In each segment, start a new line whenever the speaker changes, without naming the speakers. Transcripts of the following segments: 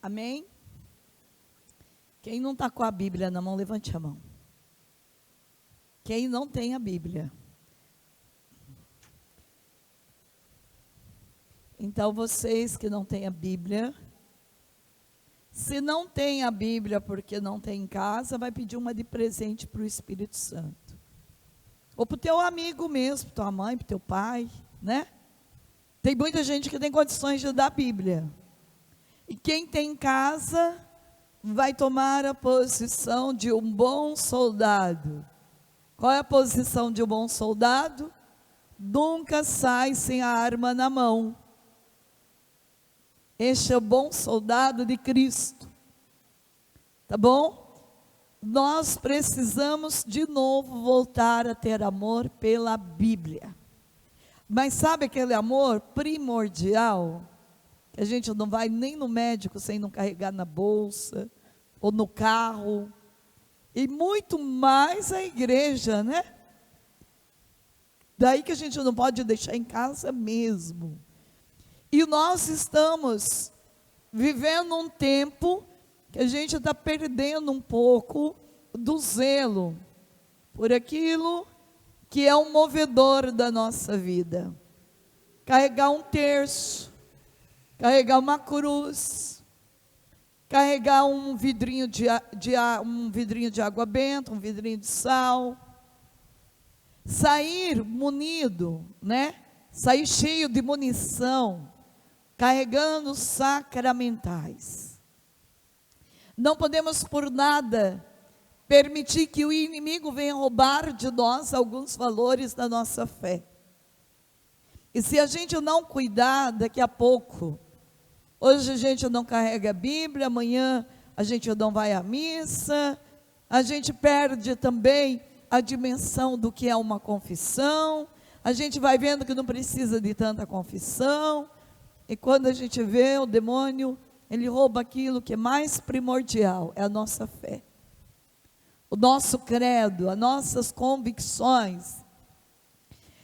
Amém? Quem não está com a Bíblia na mão, levante a mão. Quem não tem a Bíblia? Então, vocês que não têm a Bíblia, se não tem a Bíblia porque não tem em casa, vai pedir uma de presente para o Espírito Santo. Ou para o teu amigo mesmo, para tua mãe, para o teu pai, né? Tem muita gente que tem condições de dar a Bíblia. E quem tem em casa vai tomar a posição de um bom soldado. Qual é a posição de um bom soldado? Nunca sai sem a arma na mão. Este é o bom soldado de Cristo. Tá bom? Nós precisamos de novo voltar a ter amor pela Bíblia. Mas sabe aquele amor primordial? Que a gente não vai nem no médico sem não carregar na bolsa, ou no carro, e muito mais a igreja, né? Daí que a gente não pode deixar em casa mesmo. E nós estamos vivendo um tempo que a gente está perdendo um pouco do zelo por aquilo que é o movedor da nossa vida. Carregar um terço, carregar uma cruz, carregar um vidrinho de água benta, um vidrinho de sal, sair munido, né? Sair cheio de munição, carregando sacramentais. Não podemos por nada permitir que o inimigo venha roubar de nós alguns valores da nossa fé. E se a gente não cuidar, daqui a pouco, hoje a gente não carrega a Bíblia, amanhã a gente não vai à missa, a gente perde também a dimensão do que é uma confissão, a gente vai vendo que não precisa de tanta confissão, e quando a gente vê o demônio, ele rouba aquilo que é mais primordial, é a nossa fé. O nosso credo, as nossas convicções.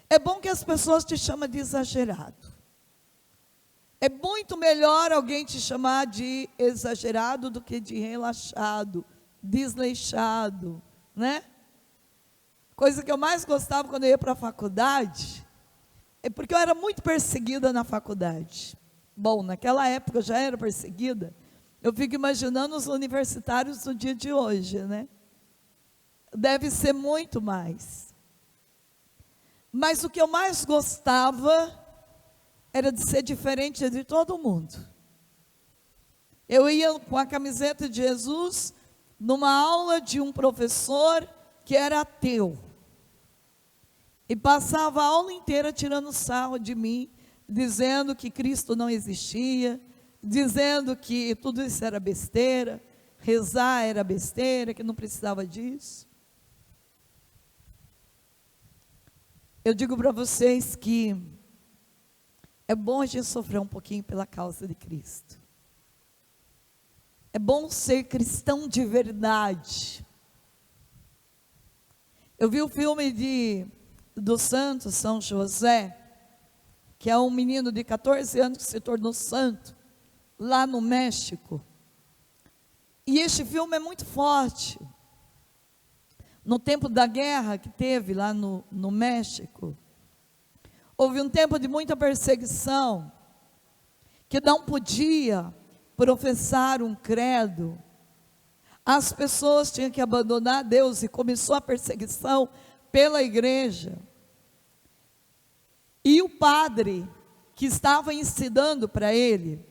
É bom que as pessoas te chamem de exagerado. É muito melhor alguém te chamar de exagerado do que de relaxado, desleixado, né? Coisa que eu mais gostava quando eu ia para a faculdade, é porque eu era muito perseguida na faculdade. Bom, naquela época eu já era perseguida. Eu fico imaginando os universitários do dia de hoje, né? Deve ser muito mais. Mas o que eu mais gostava era de ser diferente de todo mundo. Eu ia com a camiseta de Jesus numa aula de um professor que era ateu. E passava a aula inteira tirando sarro de mim, dizendo que Cristo não existia, dizendo que tudo isso era besteira, rezar era besteira, que não precisava disso. Eu digo para vocês que é bom a gente sofrer um pouquinho pela causa de Cristo. É bom ser cristão de verdade. Eu vi o filme do santo São José, que é um menino de 14 anos que se tornou santo, lá no México. E este filme é muito forte. No tempo da guerra que teve lá no México, houve um tempo de muita perseguição, que não podia professar um credo. As pessoas tinham que abandonar Deus e começou a perseguição pela igreja. E o padre que estava ensinando para ele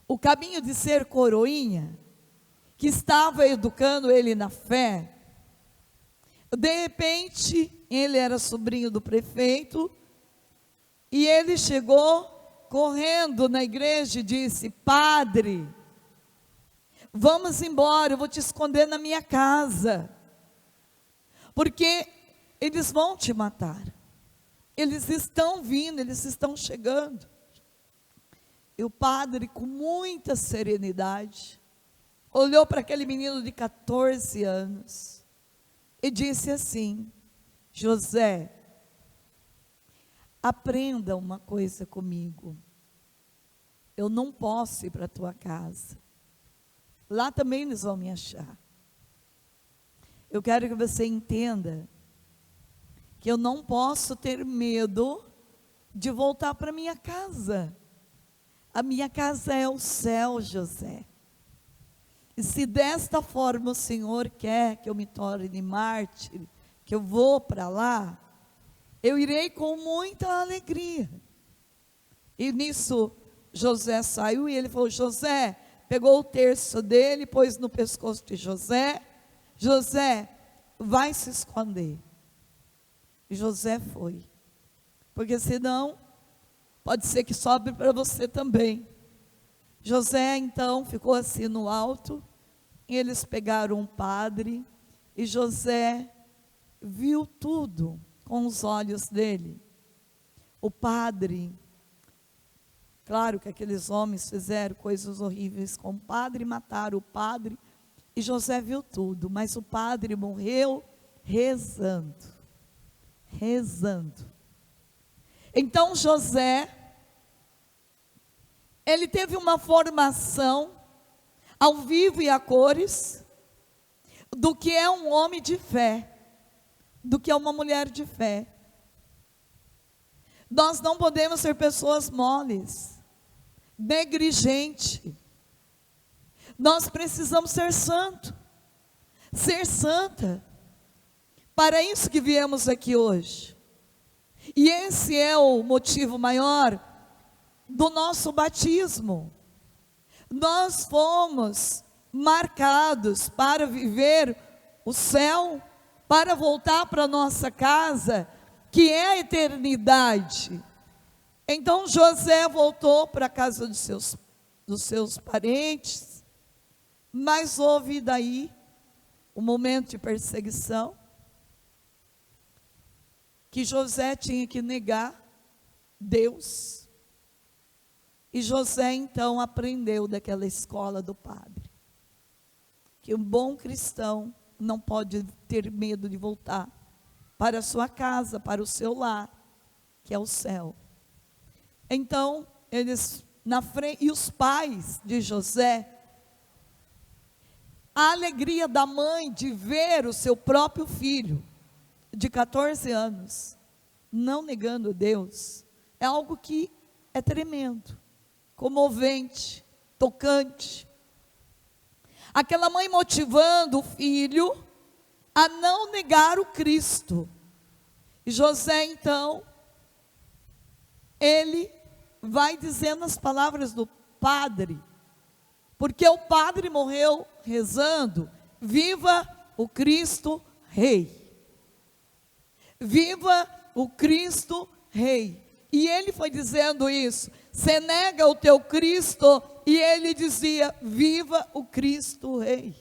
o caminho de ser coroinha, que estava educando ele na fé, de repente, ele era sobrinho do prefeito, e ele chegou correndo na igreja e disse: padre, vamos embora, eu vou te esconder na minha casa, porque eles vão te matar, eles estão vindo, eles estão chegando. E o padre, com muita serenidade, olhou para aquele menino de 14 anos, e disse assim: José, aprenda uma coisa comigo. eu não posso ir para a tua casa. Lá também eles vão me achar. Eu quero que você entenda que eu não posso ter medo de voltar para minha casa. A minha casa é o céu, José. E se desta forma o Senhor quer que eu me torne mártir, que eu vou para lá, eu irei com muita alegria. E nisso José saiu e ele falou, José, pegou o terço dele, pôs no pescoço de José, José, vai se esconder. E José foi, porque senão, pode ser que sobre para você também. José então ficou assim no alto, e eles pegaram um padre, e José viu tudo com os olhos dele. O padre, claro que aqueles homens fizeram coisas horríveis com o padre, mataram o padre, e José viu tudo, mas o padre morreu rezando. Então José, ele teve uma formação ao vivo e a cores do que é um homem de fé, do que é uma mulher de fé. Nós não podemos ser pessoas moles, negligentes. Nós precisamos ser santo, ser santa. Para isso que viemos aqui hoje. E esse é o motivo maior do nosso batismo. Nós fomos marcados para viver o céu, para voltar para a nossa casa, que é a eternidade. Então José voltou para a casa dos seus parentes, mas houve daí um momento de perseguição, que José tinha que negar Deus. E José então aprendeu daquela escola do padre, que um bom cristão não pode ter medo de voltar para a sua casa, para o seu lar, que é o céu. Então, eles na frente, e os pais de José, a alegria da mãe de ver o seu próprio filho, de 14 anos, não negando Deus, é algo que é tremendo, comovente, tocante. Aquela mãe motivando o filho a não negar o Cristo. E José então, ele vai dizendo as palavras do padre, porque o padre morreu rezando, viva o Cristo Rei. Viva o Cristo Rei. E ele foi dizendo isso, você nega o teu Cristo, e ele dizia, viva o Cristo Rei.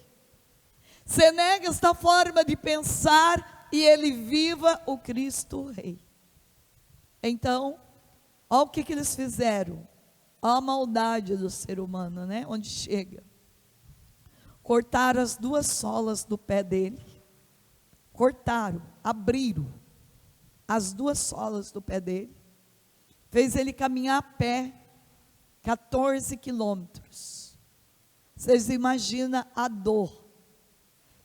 Você nega esta forma de pensar, e ele, viva o Cristo Rei. Então, olha o que eles fizeram, olha a maldade do ser humano, né? Onde chega. Cortaram as duas solas do pé dele, cortaram, abriram as duas solas do pé dele, fez ele caminhar a pé 14 quilômetros. Vocês imaginam a dor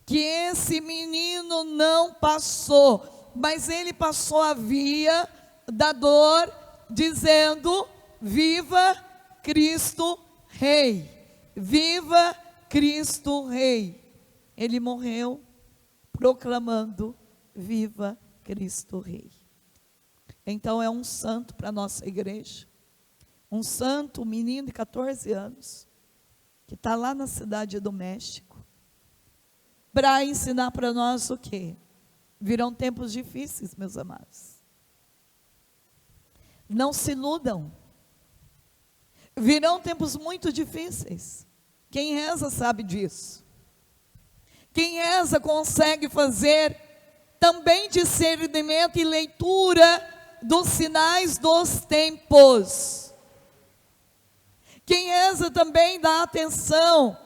que esse menino não passou, mas ele passou a via da dor, dizendo, viva Cristo Rei, viva Cristo Rei. Ele morreu proclamando, viva Cristo Rei. Então é um santo para a nossa igreja, um santo, um menino de 14 anos, que está lá na cidade do México, para ensinar para nós o quê? Virão tempos difíceis, meus amados. Não se iludam. Virão tempos muito difíceis. Quem reza sabe disso. Quem reza consegue fazer também discernimento e leitura dos sinais dos tempos. Quem reza também dá atenção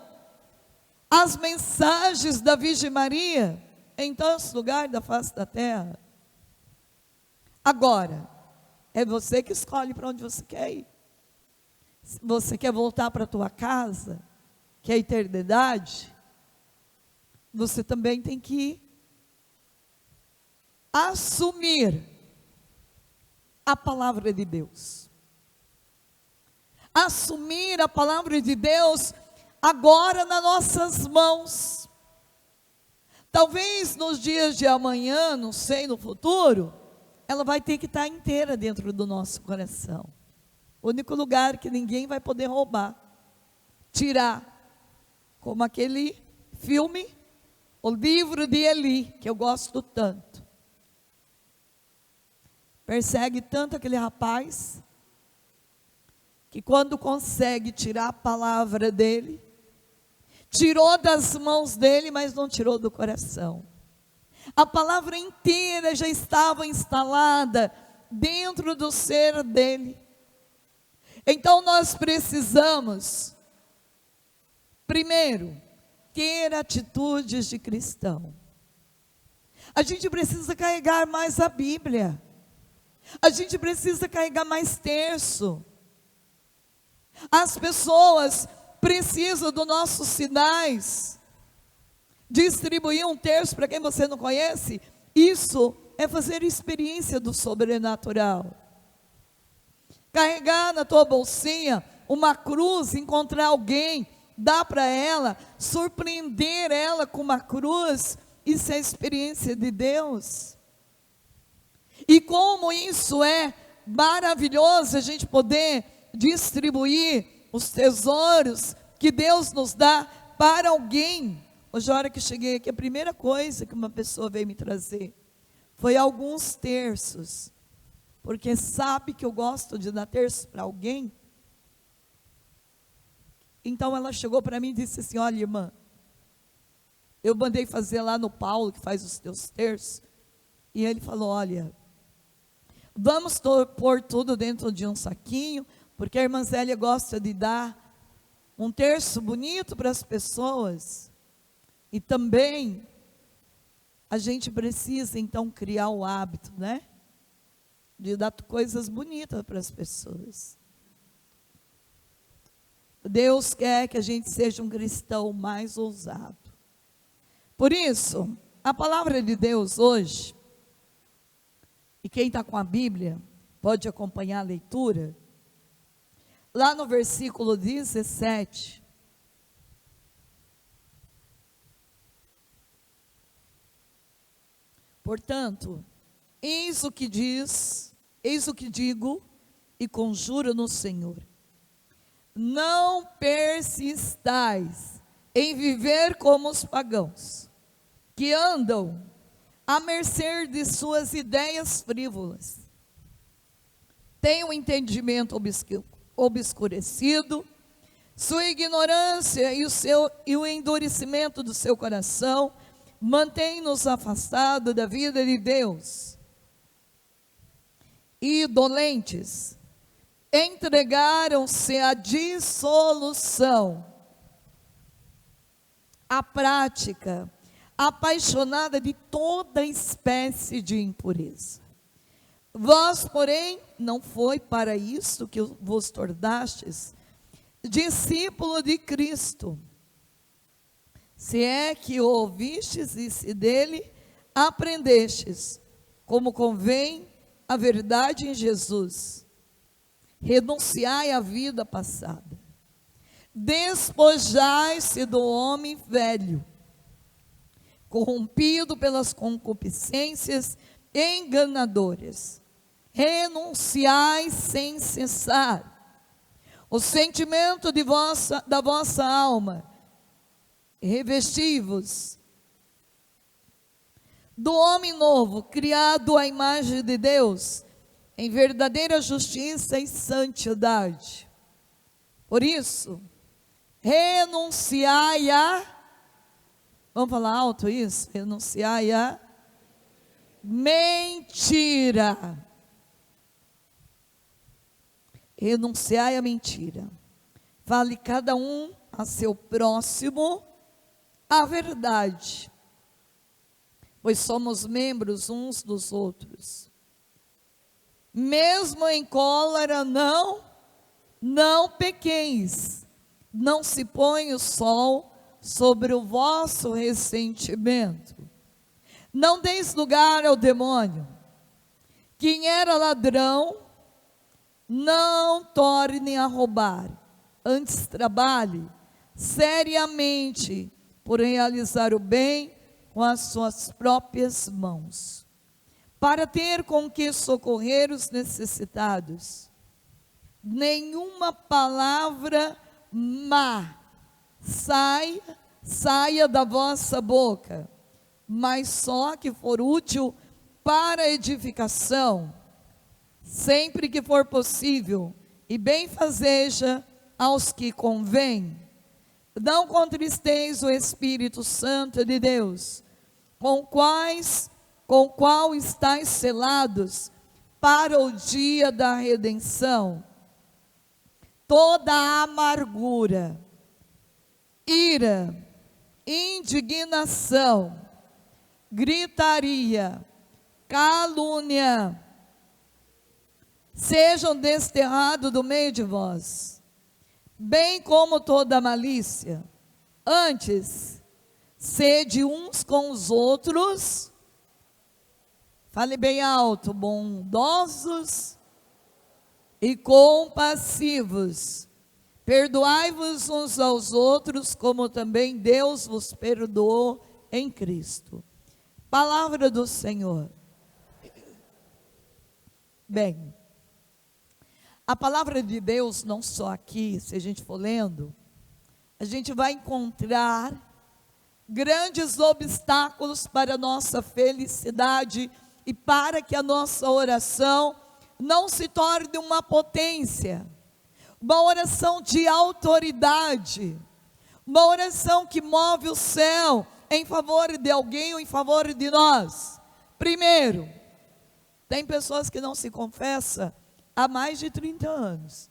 às mensagens da Virgem Maria em tantos lugares da face da terra. Agora, é você que escolhe para onde você quer ir. Se você quer voltar para a tua casa, que é a eternidade, você também tem que assumir a palavra de Deus. Assumir a palavra de Deus agora nas nossas mãos. Talvez nos dias de amanhã, não sei, no futuro, ela vai ter que estar inteira dentro do nosso coração. O único lugar que ninguém vai poder roubar, tirar, como aquele filme, o livro de Eli, que eu gosto tanto. Persegue tanto aquele rapaz, que quando consegue tirar a palavra dele, tirou das mãos dele, mas não tirou do coração. A palavra inteira já estava instalada dentro do ser dele. Então nós precisamos, primeiro, ter atitudes de cristão. A gente precisa carregar mais a Bíblia. A gente precisa carregar mais terço. As pessoas precisam dos nossos sinais. Distribuir um terço para quem você não conhece, isso é fazer experiência do sobrenatural. Carregar na tua bolsinha uma cruz, encontrar alguém, dar para ela, surpreender ela com uma cruz, isso é a experiência de Deus. E como isso é maravilhoso a gente poder distribuir os tesouros que Deus nos dá para alguém. Hoje, a hora que cheguei aqui, a primeira coisa que uma pessoa veio me trazer foi alguns terços, porque sabe que eu gosto de dar terço para alguém. Então ela chegou para mim e disse assim: olha, irmã, eu mandei fazer lá no Paulo, que faz os teus terços, e ele falou: olha, vamos pôr tudo dentro de um saquinho, porque a irmã Zélia gosta de dar um terço bonito para as pessoas. E também a gente precisa então criar o hábito, né? De dar coisas bonitas para as pessoas. Deus quer que a gente seja um cristão mais ousado. Por isso, a palavra de Deus hoje, e quem está com a Bíblia pode acompanhar a leitura, lá no versículo 17, portanto, eis o que digo e conjuro no Senhor: não persistais em viver como os pagãos, que andam à mercê de suas ideias frívolas. Tem o entendimento obscurecido, sua ignorância e o endurecimento do seu coração mantém-nos afastados da vida de Deus. E dolentes entregaram-se à dissolução, à prática apaixonada de toda espécie de impureza. Vós, porém, não foi para isso que vos tornastes discípulo de Cristo, se é que o ouvistes e se dele aprendestes, como convém a verdade em Jesus. Renunciai à vida passada, despojai-se do homem velho, corrompido pelas concupiscências enganadoras. Renunciai sem cessar o sentimento da vossa alma, revesti-vos do homem novo, criado à imagem de Deus, em verdadeira justiça e santidade. Por isso, renunciai a, vamos falar alto isso? Renunciai a mentira. Renunciai a mentira. Fale cada um a seu próximo a verdade, pois somos membros uns dos outros. Mesmo em cólera não não pequeis, não se põe o sol sobre o vosso ressentimento. Não deis lugar ao demônio. Quem era ladrão, não torne a roubar, antes trabalhe seriamente por realizar o bem com as suas próprias mãos, para ter com que socorrer os necessitados. Nenhuma palavra má saia da vossa boca, mas só que for útil para edificação, sempre que for possível, e benfazeja aos que convém. Não contristeis o Espírito Santo de Deus, com o qual estáis selados para o dia da redenção. Toda amargura, ira, indignação, gritaria, calúnia, sejam desterrados do meio de vós, bem como toda malícia. Antes, sede uns com os outros, fale bem alto, bondosos e compassivos, perdoai-vos uns aos outros, como também Deus vos perdoou em Cristo. Palavra do Senhor. Bem, a palavra de Deus, não só aqui, se a gente for lendo, a gente vai encontrar grandes obstáculos para a nossa felicidade e para que a nossa oração não se torne uma potência, uma oração de autoridade, uma oração que move o céu em favor de alguém ou em favor de nós. Primeiro, tem pessoas que não se confessam há mais de 30 anos.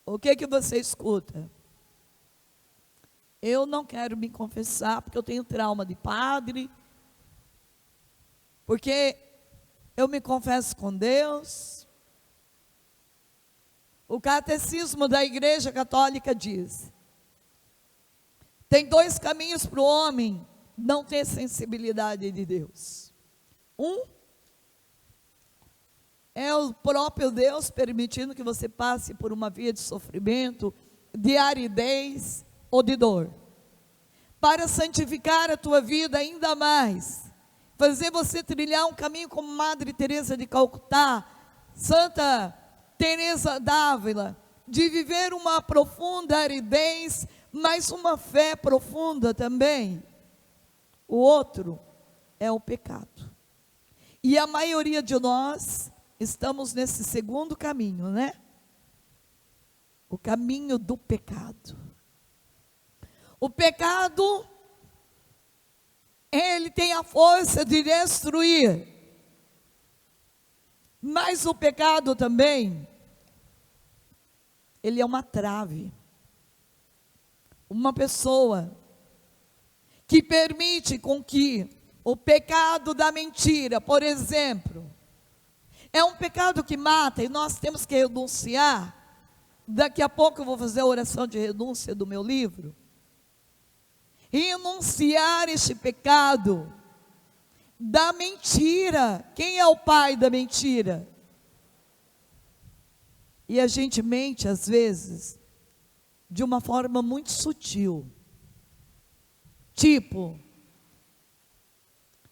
O que você escuta? Eu não quero me confessar porque eu tenho trauma de padre, porque eu me confesso com Deus. O catecismo da Igreja Católica diz: tem dois caminhos para o homem não ter sensibilidade de Deus. Um é o próprio Deus permitindo que você passe por uma via de sofrimento, de aridez ou de dor, para santificar a tua vida ainda mais, fazer você trilhar um caminho como Madre Teresa de Calcutá, Santa Teresa d'Ávila, de viver uma profunda aridez, mas uma fé profunda também. O outro é o pecado. E a maioria de nós estamos nesse segundo caminho, né? O caminho do pecado. O pecado, ele tem a força de destruir. Mas o pecado também, ele é uma trave. Uma pessoa que permite com que o pecado da mentira, por exemplo, é um pecado que mata e nós temos que renunciar. Daqui a pouco eu vou fazer a oração de renúncia do meu livro. Renunciar este pecado da mentira. Quem é o pai da mentira? E a gente mente às vezes de uma forma muito sutil. Tipo,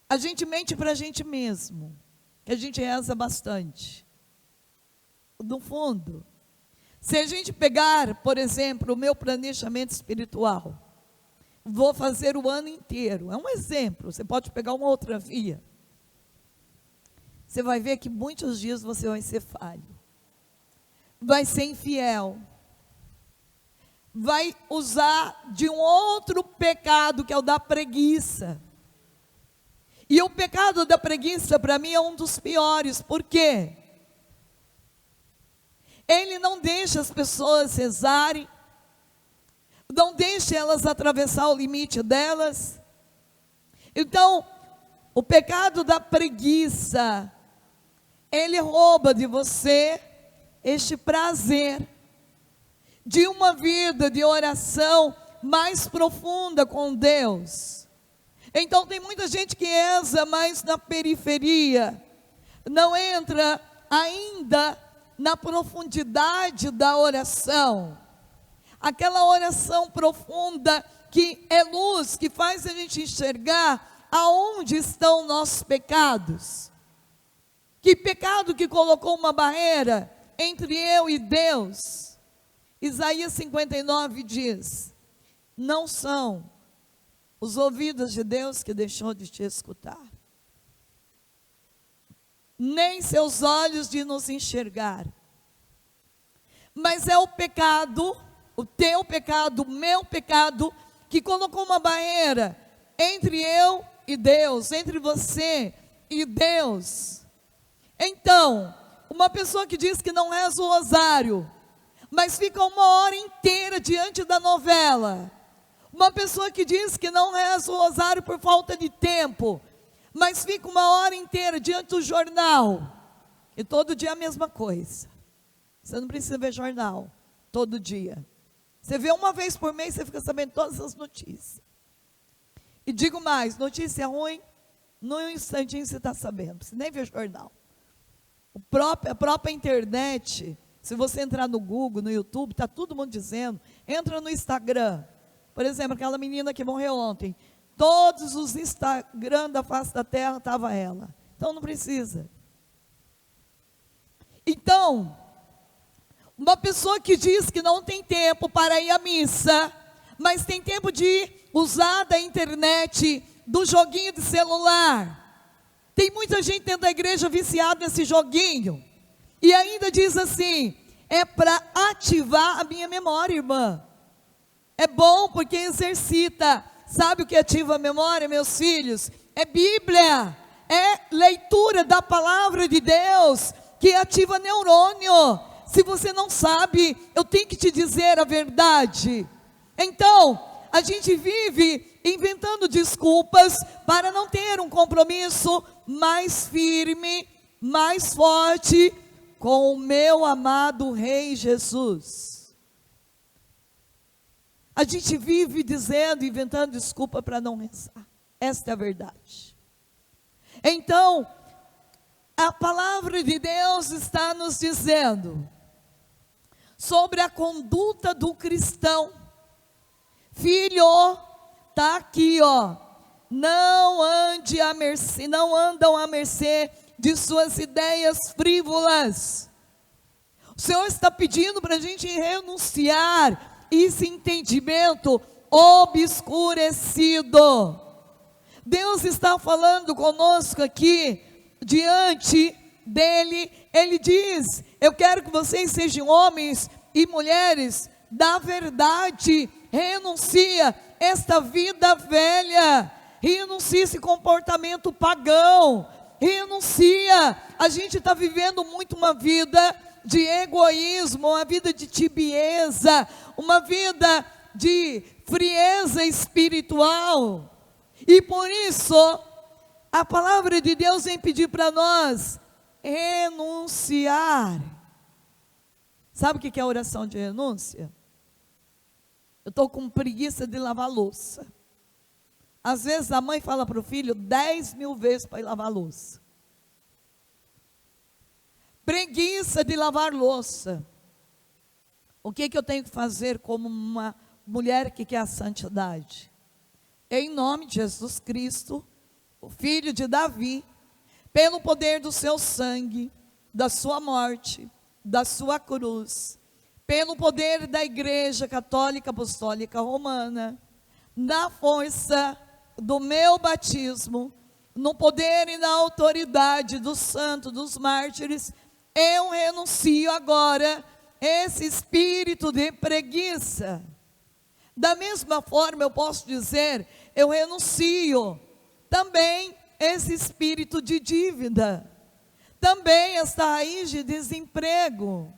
a gente mente para a gente mesmo, que a gente reza bastante. No fundo, se a gente pegar, por exemplo, o meu planejamento espiritual, vou fazer o ano inteiro, é um exemplo, você pode pegar uma outra via. Você vai ver que muitos dias você vai ser falho, vai ser infiel, vai usar de um outro pecado, que é o da preguiça. E o pecado da preguiça, para mim, é um dos piores. Por quê? Ele não deixa as pessoas rezarem, não deixa elas atravessar o limite delas. Então, o pecado da preguiça ele rouba de você este prazer de uma vida de oração mais profunda com Deus. Então tem muita gente que eza mais na periferia, não entra ainda na profundidade da oração, aquela oração profunda que é luz, que faz a gente enxergar aonde estão nossos pecados. Que pecado que colocou uma barreira entre eu e Deus? Isaías 59 diz: não são os ouvidos de Deus que deixou de te escutar, nem seus olhos de nos enxergar, mas é o pecado, o teu pecado, o meu pecado, que colocou uma barreira entre eu e Deus, entre você e Deus. Então, uma pessoa que diz que não reza o rosário, mas fica uma hora inteira diante da novela. Uma pessoa que diz que não reza o rosário por falta de tempo, mas fica uma hora inteira diante do jornal. E todo dia a mesma coisa. Você não precisa ver jornal todo dia. Você vê uma vez por mês, você fica sabendo todas as notícias. E digo mais, notícia ruim, num instantinho você está sabendo. Você nem vê jornal. A própria internet, se você entrar no Google, no YouTube, está todo mundo dizendo. Entra no Instagram. Por exemplo, aquela menina que morreu ontem. Todos os Instagram da face da terra estava ela. Então não precisa. Então, uma pessoa que diz que não tem tempo para ir à missa, mas tem tempo de usar da internet, do joguinho de celular. Tem muita gente dentro da igreja viciada nesse joguinho. E ainda diz assim: é para ativar a minha memória, irmã. É bom porque exercita. Sabe o que ativa a memória, meus filhos? É Bíblia, é leitura da palavra de Deus, que ativa neurônio. Se você não sabe, eu tenho que te dizer a verdade. Então, a gente vive inventando desculpas para não ter um compromisso mais firme, mais forte com o meu amado Rei Jesus. A gente vive dizendo, inventando desculpa para não rezar. Esta é a verdade. Então, a palavra de Deus está nos dizendo sobre a conduta do cristão. Filho, está aqui, ó. Não andam à mercê de suas ideias frívolas. O Senhor está pedindo para a gente renunciar esse entendimento obscurecido. Deus está falando conosco aqui, diante dele, ele diz: eu quero que vocês sejam homens e mulheres da verdade. Renuncia esta vida velha, renuncia esse comportamento pagão, renuncia. A gente está vivendo muito uma vida de egoísmo, uma vida de tibieza, uma vida de frieza espiritual. E por isso, a palavra de Deus vem pedir para nós renunciar. Sabe o que é a oração de renúncia? Eu estou com preguiça de lavar louça. Às vezes a mãe fala para o filho 10.000 vezes para ir lavar louça. Preguiça de lavar louça. O que eu tenho que fazer como uma mulher que quer a santidade? Em nome de Jesus Cristo, o Filho de Davi, pelo poder do seu sangue, da sua morte, da sua cruz, pelo poder da Igreja Católica Apostólica Romana, na força do meu batismo, no poder e na autoridade dos santos, dos mártires, eu renuncio agora esse espírito de preguiça. Da mesma forma eu posso dizer, eu renuncio também esse espírito de dívida, também esta raiz de desemprego,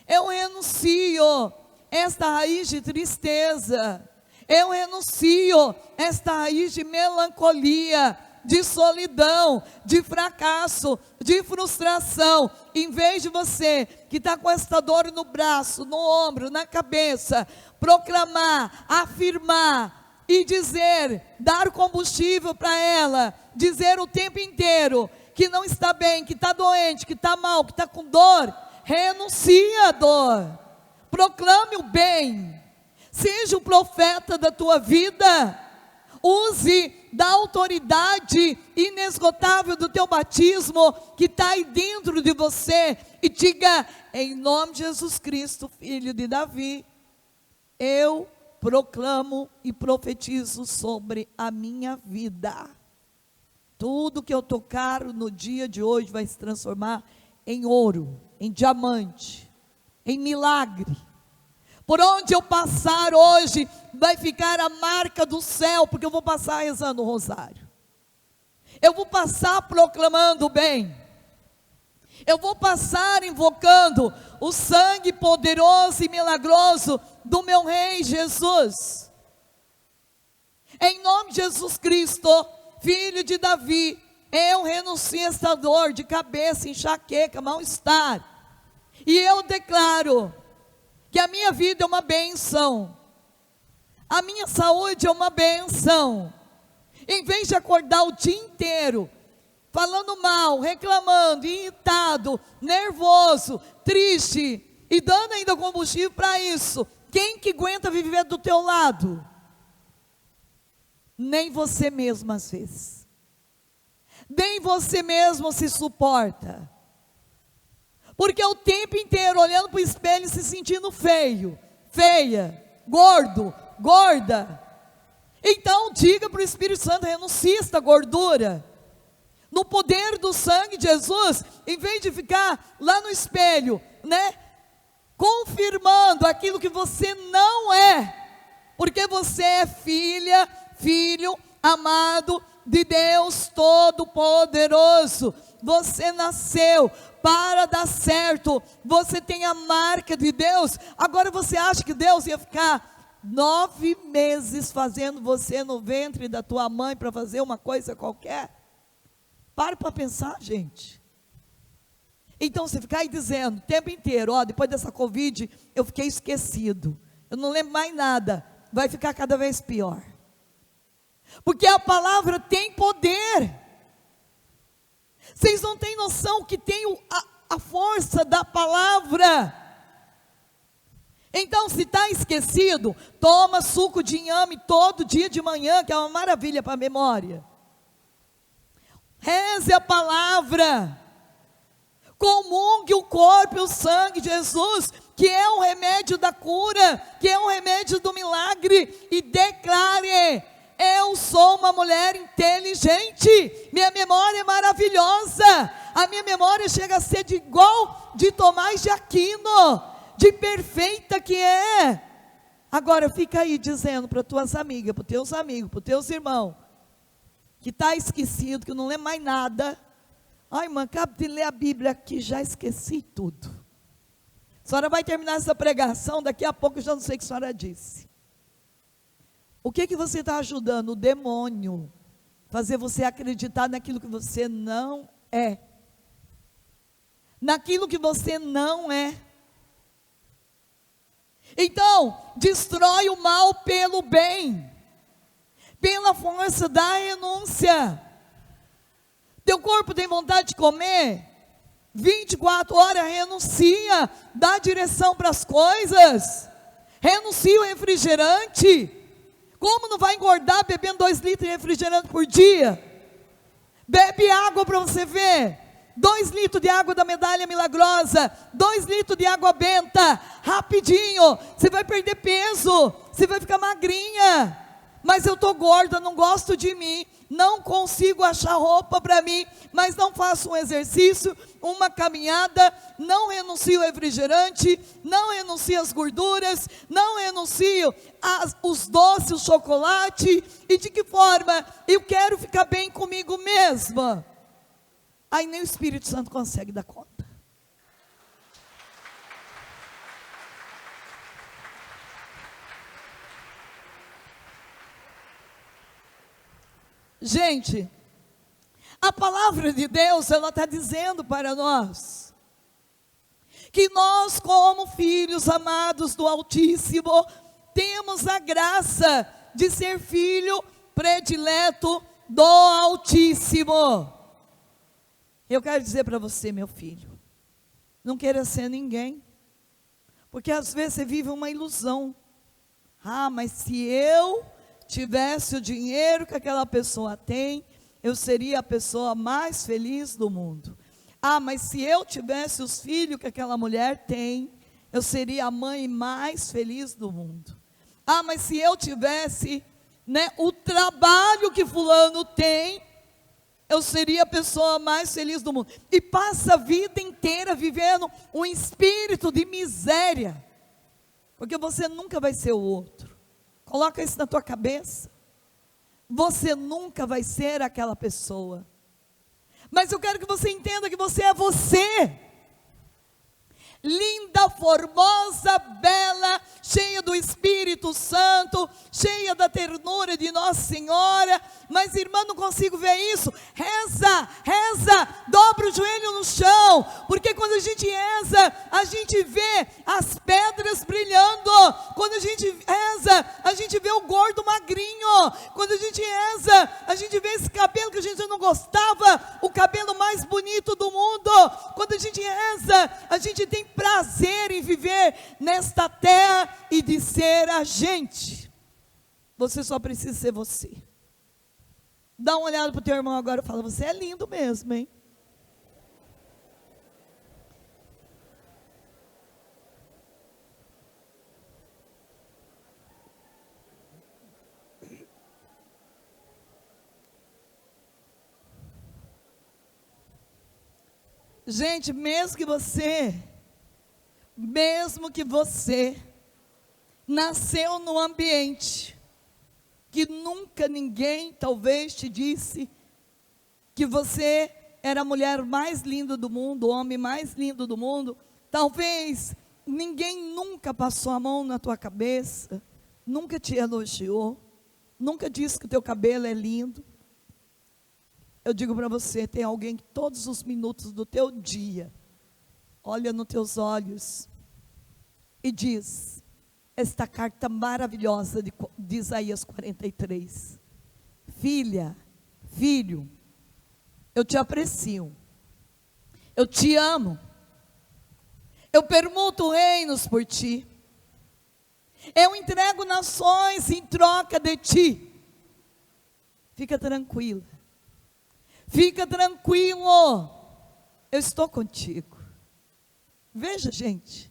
eu renuncio esta raiz de tristeza, eu renuncio esta raiz de melancolia, de solidão, de fracasso, de frustração. Em vez de você que está com esta dor no braço, no ombro, na cabeça, proclamar, afirmar e dizer, dar combustível para ela, dizer o tempo inteiro que não está bem, que está doente, que está mal, que está com dor, renuncie à dor, proclame o bem, seja o profeta da tua vida, use da autoridade inesgotável do teu batismo, que está aí dentro de você, e diga, em nome de Jesus Cristo, filho de Davi, eu proclamo e profetizo sobre a minha vida, tudo que eu tocar no dia de hoje vai se transformar em ouro, em diamante, em milagre. Por onde eu passar hoje, vai ficar a marca do céu, porque eu vou passar rezando o rosário. Eu vou passar proclamando o bem. Eu vou passar invocando o sangue poderoso e milagroso do meu Rei Jesus. Em nome de Jesus Cristo, filho de Davi, eu renuncio a esta dor de cabeça, enxaqueca, mal-estar. E eu declaro que a minha vida é uma bênção, a minha saúde é uma bênção. Em vez de acordar o dia inteiro, falando mal, reclamando, irritado, nervoso, triste, e dando ainda combustível para isso, quem que aguenta viver do teu lado? Nem você mesmo às vezes, nem você mesmo se suporta, porque o tempo inteiro olhando para o espelho e se sentindo feio, feia, gordo, gorda. Então diga para o Espírito Santo, renuncie esta gordura, no poder do sangue de Jesus, em vez de ficar lá no espelho, né, confirmando aquilo que você não é, porque você é filha, filho amado de Deus Todo-Poderoso. Você nasceu para dar certo, você tem a marca de Deus. Agora você acha que Deus ia ficar 9 meses fazendo você no ventre da tua mãe para fazer uma coisa qualquer? Para pensar, gente. Então você ficar aí dizendo o tempo inteiro, ó, depois dessa Covid eu fiquei esquecido, eu não lembro mais nada, vai ficar cada vez pior. Porque a palavra tem poder. Vocês não têm noção que tem a força da palavra. Então, se está esquecido, toma suco de inhame todo dia de manhã, que é uma maravilha para a memória. Reze a palavra. Comungue o corpo e o sangue de Jesus, que é o remédio da cura, que é o remédio do milagre, e declare: eu sou uma mulher inteligente, minha memória é maravilhosa, a minha memória chega a ser igual de Tomás de Aquino, de perfeita que é. Agora fica aí dizendo para tuas amigas, para os teus amigos, para os teus irmãos, que está esquecido, que não lê mais nada. Ai, irmã, acabo de ler a Bíblia aqui, já esqueci tudo. A senhora vai terminar essa pregação, daqui a pouco eu já não sei o que a senhora disse. O que você está ajudando? O demônio. Fazer você acreditar naquilo que você não é. Naquilo que você não é. Então, destrói o mal pelo bem. Pela força da renúncia. Teu corpo tem vontade de comer? 24 horas, renuncia. Dá direção para as coisas. Renuncia o refrigerante. Como não vai engordar bebendo 2 litros de refrigerante por dia? Bebe água para você ver. 2 litros de água da medalha milagrosa, 2 litros de água benta, rapidinho, você vai perder peso, você vai ficar magrinha. Mas eu estou gorda, não gosto de mim, não consigo achar roupa para mim, mas não faço um exercício, uma caminhada, não renuncio ao refrigerante, não renuncio às gorduras, não renuncio os doces, o chocolate. E de que forma? Eu quero ficar bem comigo mesma. Aí nem o Espírito Santo consegue dar conta. Gente, A palavra de Deus, ela está dizendo para nós, que nós como filhos amados do Altíssimo, temos a graça de ser filho predileto do Altíssimo. Eu quero dizer para você, meu filho, não queira ser ninguém, porque às vezes você vive uma ilusão. Mas se eu tivesse o dinheiro que aquela pessoa tem, eu seria a pessoa mais feliz do mundo. Mas se eu tivesse os filhos que aquela mulher tem, eu seria a mãe mais feliz do mundo. Mas se eu tivesse, o trabalho que fulano tem, eu seria a pessoa mais feliz do mundo. E passa a vida inteira vivendo um espírito de miséria, porque você nunca vai ser o outro. Coloca isso na tua cabeça. Você nunca vai ser aquela pessoa. Mas eu quero que você entenda que você é você. Linda, formosa, bela, cheia do Espírito Santo, cheia da ternura de Nossa Senhora. Mas irmã, não consigo ver isso. Reza, reza, dobra o joelho no chão, porque quando a gente reza, a gente vê as pedras brilhando. Quando a gente reza, a gente vê o gordo magrinho. Quando a gente reza, a gente vê esse cabelo que a gente não gostava, o cabelo mais bonito do mundo. Quando a gente reza, a gente tem prazer em viver nesta terra e de ser a gente. Você só precisa ser você. Dá uma olhada para o teu irmão agora e fala: você é lindo mesmo, hein? Gente, mesmo que você nasceu num ambiente que nunca ninguém talvez te disse que você era a mulher mais linda do mundo, o homem mais lindo do mundo, talvez ninguém nunca passou a mão na tua cabeça, nunca te elogiou, nunca disse que o teu cabelo é lindo. Eu digo para você, tem alguém que todos os minutos do teu dia olha nos teus olhos e diz esta carta maravilhosa de Isaías 43. Filha, filho, eu te aprecio, eu te amo, eu permuto reinos por ti, eu entrego nações em troca de ti. Fica tranquila, fica tranquilo, eu estou contigo. Veja, gente,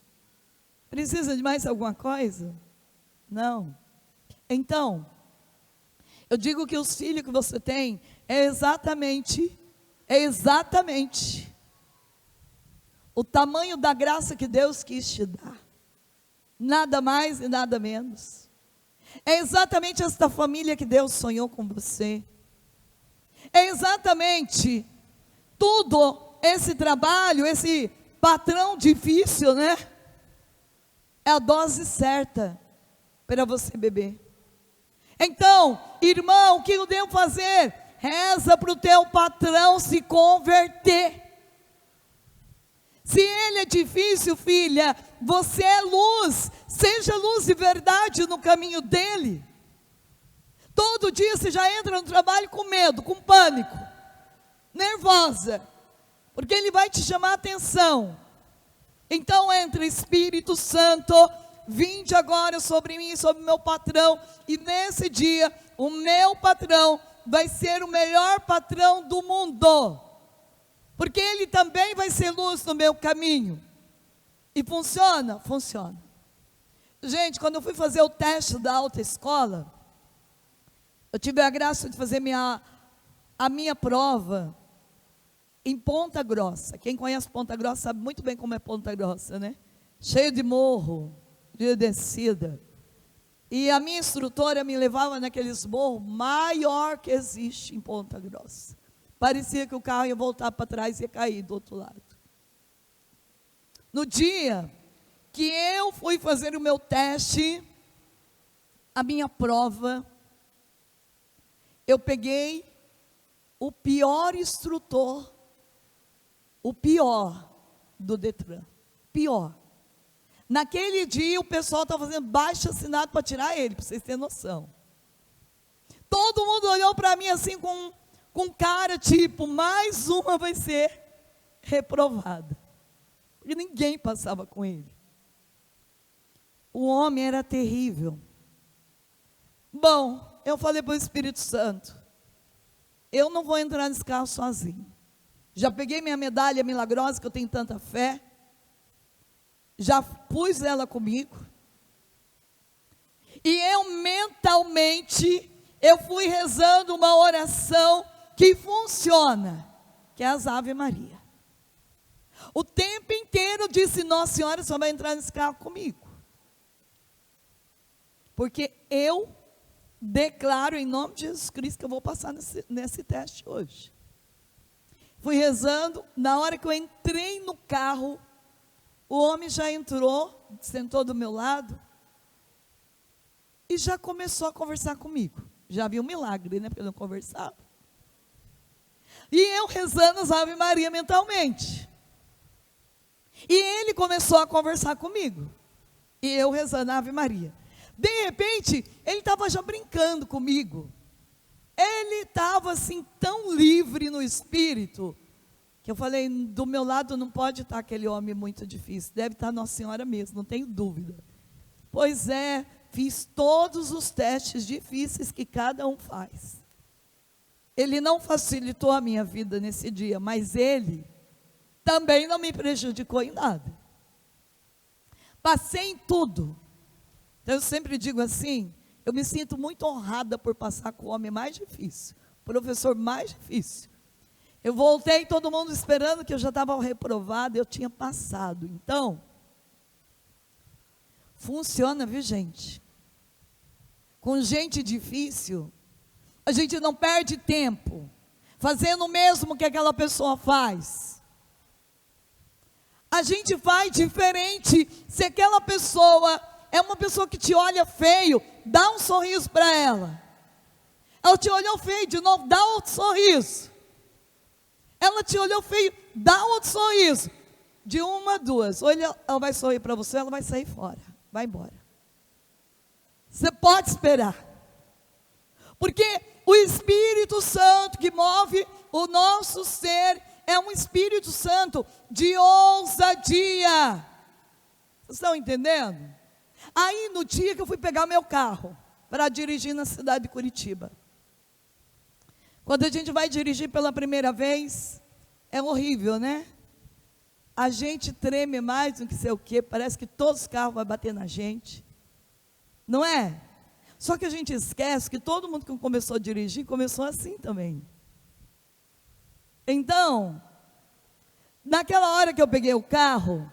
precisa de mais alguma coisa? Não. Então, eu digo que os filhos que você tem é exatamente o tamanho da graça que Deus quis te dar. Nada mais e nada menos. É exatamente esta família que Deus sonhou com você. É exatamente tudo esse trabalho, esse patrão difícil, né? É a dose certa para você beber. Então, irmão, o que eu devo fazer? Reza para o teu patrão se converter. Se ele é difícil, filha, você é luz. Seja luz de verdade no caminho dele. Todo dia você já entra no trabalho com medo, com pânico, nervosa, porque ele vai te chamar a atenção. Então entra, Espírito Santo, vinde agora sobre mim, sobre o meu patrão, e nesse dia, o meu patrão vai ser o melhor patrão do mundo, porque ele também vai ser luz no meu caminho. E funciona? Funciona. Gente, quando eu fui fazer o teste da autoescola, eu tive a graça de fazer a minha prova em Ponta Grossa. Quem conhece Ponta Grossa sabe muito bem como é Ponta Grossa, né? Cheio de morro, de descida. E a minha instrutora me levava naqueles morros maior que existe em Ponta Grossa. Parecia que o carro ia voltar para trás e ia cair do outro lado. No dia que eu fui fazer o meu teste, a minha prova, eu peguei o pior instrutor, o pior do Detran, pior. Naquele dia o pessoal estava fazendo baixo-assinado para tirar ele, para vocês terem noção. Todo mundo olhou para mim assim com cara tipo, mais uma vai ser reprovada. Porque ninguém passava com ele. O homem era terrível. Bom, eu falei para o Espírito Santo, eu não vou entrar nesse carro sozinho. Já peguei minha medalha milagrosa, que eu tenho tanta fé. Já pus ela comigo. E eu mentalmente, eu fui rezando uma oração que funciona, que é as Ave Maria. O tempo inteiro eu disse, Nossa Senhora, só vai entrar nesse carro comigo. Porque eu declaro em nome de Jesus Cristo que eu vou passar nesse teste hoje. Fui rezando, na hora que eu entrei no carro, o homem já entrou, sentou do meu lado, e já começou a conversar comigo. Já vi um milagre, né, porque eu não conversava. E eu rezando as Ave Maria mentalmente. E ele começou a conversar comigo. E eu rezando a Ave Maria. De repente, ele estava já brincando comigo. Ele estava assim tão livre no espírito, que eu falei, do meu lado não pode estar aquele homem muito difícil, deve estar Nossa Senhora mesmo, não tenho dúvida. Pois é, fiz todos os testes difíceis que cada um faz. Ele não facilitou a minha vida nesse dia, mas ele também não me prejudicou em nada. Passei em tudo. Então eu sempre digo assim, eu me sinto muito honrada por passar com o homem mais difícil, o professor mais difícil. Eu voltei, todo mundo esperando que eu já estava reprovado, eu tinha passado. Então, funciona, viu, gente? Com gente difícil, a gente não perde tempo fazendo o mesmo que aquela pessoa faz. A gente faz diferente. Se aquela pessoa é uma pessoa que te olha feio, dá um sorriso para ela. Ela te olhou feio de novo, dá outro sorriso. Ela te olhou feio, dá outro sorriso. De uma a duas, ou ela vai sorrir para você, ela vai sair fora, vai embora. Você pode esperar. Porque o Espírito Santo que move o nosso ser é um Espírito Santo de ousadia. Vocês estão entendendo? Aí no dia que eu fui pegar meu carro para dirigir na cidade de Curitiba, quando a gente vai dirigir pela primeira vez, é horrível, né? A gente treme mais do que sei o quê, parece que todos os carros vão bater na gente, não é? Só que a gente esquece que todo mundo que começou a dirigir, começou assim também. Então, naquela hora que eu peguei o carro,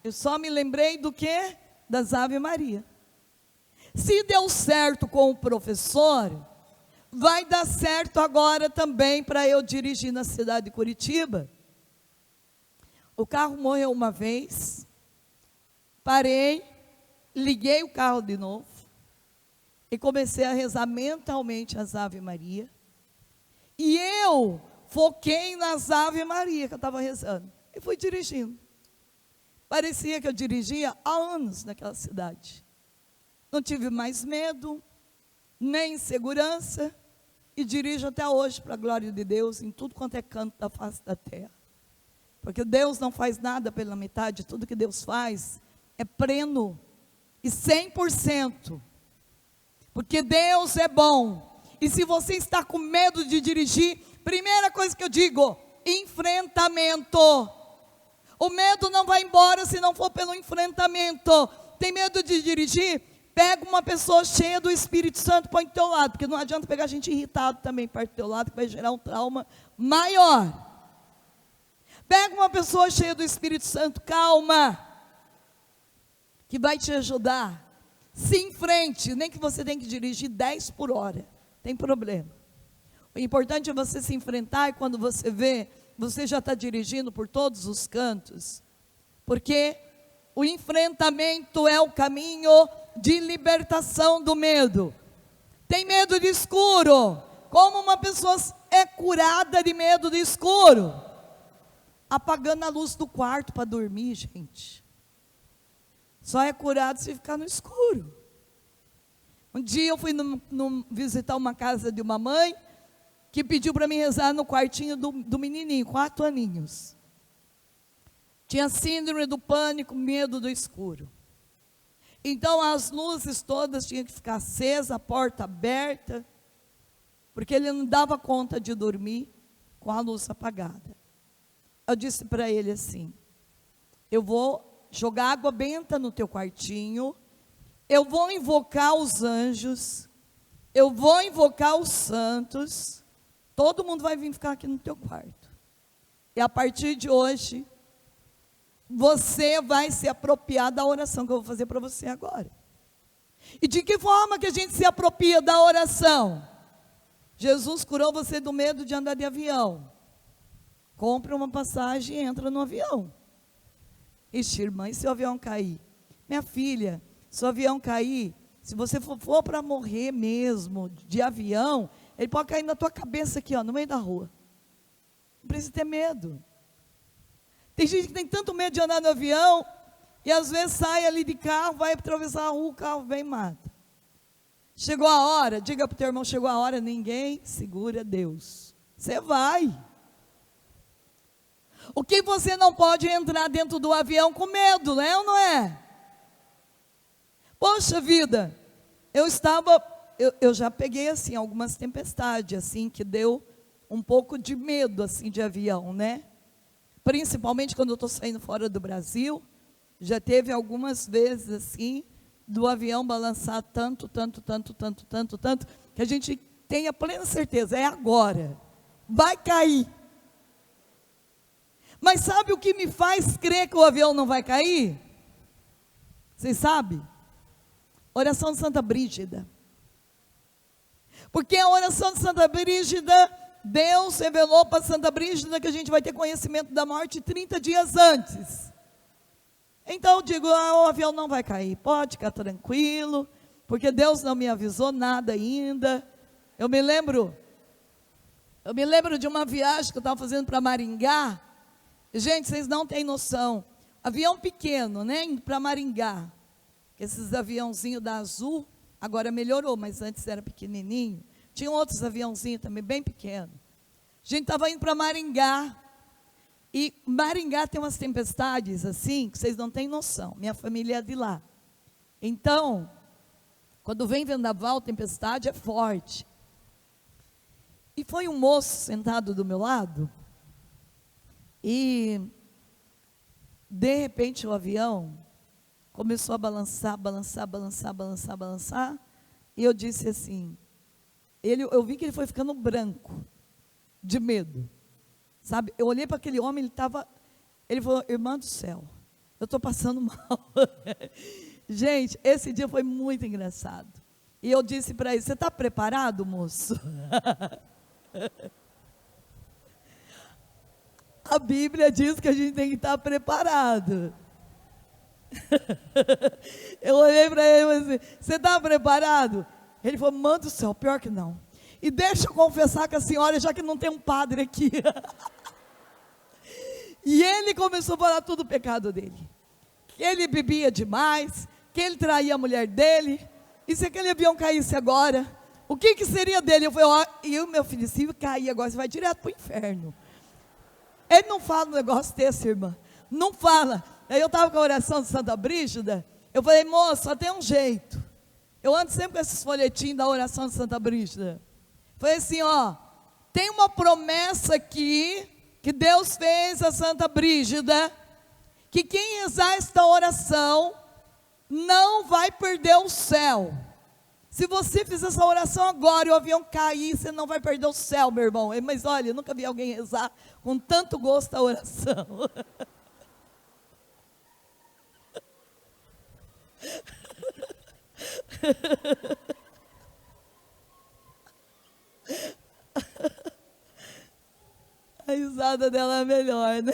eu só me lembrei do quê? Das Ave Maria. Se deu certo com o professor, vai dar certo agora também para eu dirigir na cidade de Curitiba. O carro morreu uma vez, parei, liguei o carro de novo e comecei a rezar mentalmente as Ave Maria. E eu foquei nas Ave Maria que eu estava rezando e fui dirigindo. Parecia que eu dirigia há anos naquela cidade. Não tive mais medo, nem insegurança, e dirijo até hoje para a glória de Deus, em tudo quanto é canto da face da terra. Porque Deus não faz nada pela metade, tudo que Deus faz é pleno e 100%. Porque Deus é bom. E se você está com medo de dirigir, primeira coisa que eu digo, enfrentamento. O medo não vai embora se não for pelo enfrentamento. Tem medo de dirigir? Pega uma pessoa cheia do Espírito Santo, põe do teu lado, porque não adianta pegar gente irritada também perto do teu lado, que vai gerar um trauma maior. Pega uma pessoa cheia do Espírito Santo, calma, que vai te ajudar. Se enfrente, nem que você tenha que dirigir 10 por hora, tem problema. O importante é você se enfrentar, e quando você vê, você já está dirigindo por todos os cantos, porque o enfrentamento é o caminho de libertação do medo. Tem medo de escuro? Como uma pessoa é curada de medo do escuro? Apagando a luz do quarto para dormir, gente. Só é curado se ficar no escuro. Um dia eu fui visitar uma casa de uma mãe que pediu para mim rezar no quartinho do menininho, 4 aninhos. Tinha síndrome do pânico, medo do escuro. Então as luzes todas tinham que ficar acesas, a porta aberta, porque ele não dava conta de dormir com a luz apagada. Eu disse para ele assim: eu vou jogar água benta no teu quartinho, eu vou invocar os anjos, eu vou invocar os santos, todo mundo vai vir ficar aqui no teu quarto. E a partir de hoje, você vai se apropriar da oração que eu vou fazer para você agora. E de que forma que a gente se apropria da oração? Jesus curou você do medo de andar de avião. Compre uma passagem e entra no avião. Ixi, irmã, e se o avião cair? Minha filha, se o avião cair, se você for para morrer mesmo de avião, ele pode cair na tua cabeça aqui, ó, no meio da rua. Não precisa ter medo. Tem gente que tem tanto medo de andar no avião, e às vezes sai ali de carro, vai atravessar a rua, o carro vem e mata. Chegou a hora, diga para o teu irmão, chegou a hora, ninguém segura Deus. Você vai. O que você não pode entrar dentro do avião com medo, né ou não é? Poxa vida, eu já peguei assim, algumas tempestades, assim, que deu um pouco de medo, assim, de avião, né? Principalmente quando eu estou saindo fora do Brasil, já teve algumas vezes, assim, do avião balançar tanto, que a gente tem a plena certeza, é agora, vai cair. Mas sabe o que me faz crer que o avião não vai cair? Vocês sabem? Oração de Santa Brígida. Porque a oração de Santa Brígida, Deus revelou para Santa Brígida que a gente vai ter conhecimento da morte 30 dias antes. Então eu digo, o avião não vai cair, pode ficar tranquilo, porque Deus não me avisou nada ainda. Eu me lembro de uma viagem que eu estava fazendo para Maringá. Gente, vocês não têm noção, avião pequeno, né, indo para Maringá, esses aviãozinhos da Azul, agora melhorou, mas antes era pequenininho, tinha outros aviãozinhos também, bem pequenos. A gente estava indo para Maringá, e Maringá tem umas tempestades assim, que vocês não têm noção, minha família é de lá. Então, quando vem vendaval, tempestade é forte. E foi um moço sentado do meu lado, e de repente o avião começou a balançar, e eu disse assim, eu vi que ele foi ficando branco, de medo, sabe, eu olhei para aquele homem, ele falou, irmã do céu, eu estou passando mal. Gente, esse dia foi muito engraçado, e eu disse para ele, você está preparado, moço? A Bíblia diz que a gente tem que estar preparado. Eu olhei para ele e falei assim, você está preparado? Ele falou, manda o céu, pior que não. E deixa eu confessar com a senhora, já que não tem um padre aqui. E ele começou a falar tudo o pecado dele. Que ele bebia demais, que ele traía a mulher dele. E se aquele avião caísse agora, o que seria dele? Eu falei, e o meu filho, se cair agora, você vai direto para o inferno. Ele não fala um negócio desse, irmã. Não fala. Aí eu estava com a oração de Santa Brígida. Eu falei, moço, só tem um jeito. Eu ando sempre com esses folhetinhos da oração de Santa Brígida. Falei assim, ó, tem uma promessa aqui, que Deus fez a Santa Brígida, que quem rezar esta oração, não vai perder o céu. Se você fizer essa oração agora e o avião cair, você não vai perder o céu, meu irmão. Mas olha, eu nunca vi alguém rezar com tanto gosto a oração. A risada dela é melhor, né?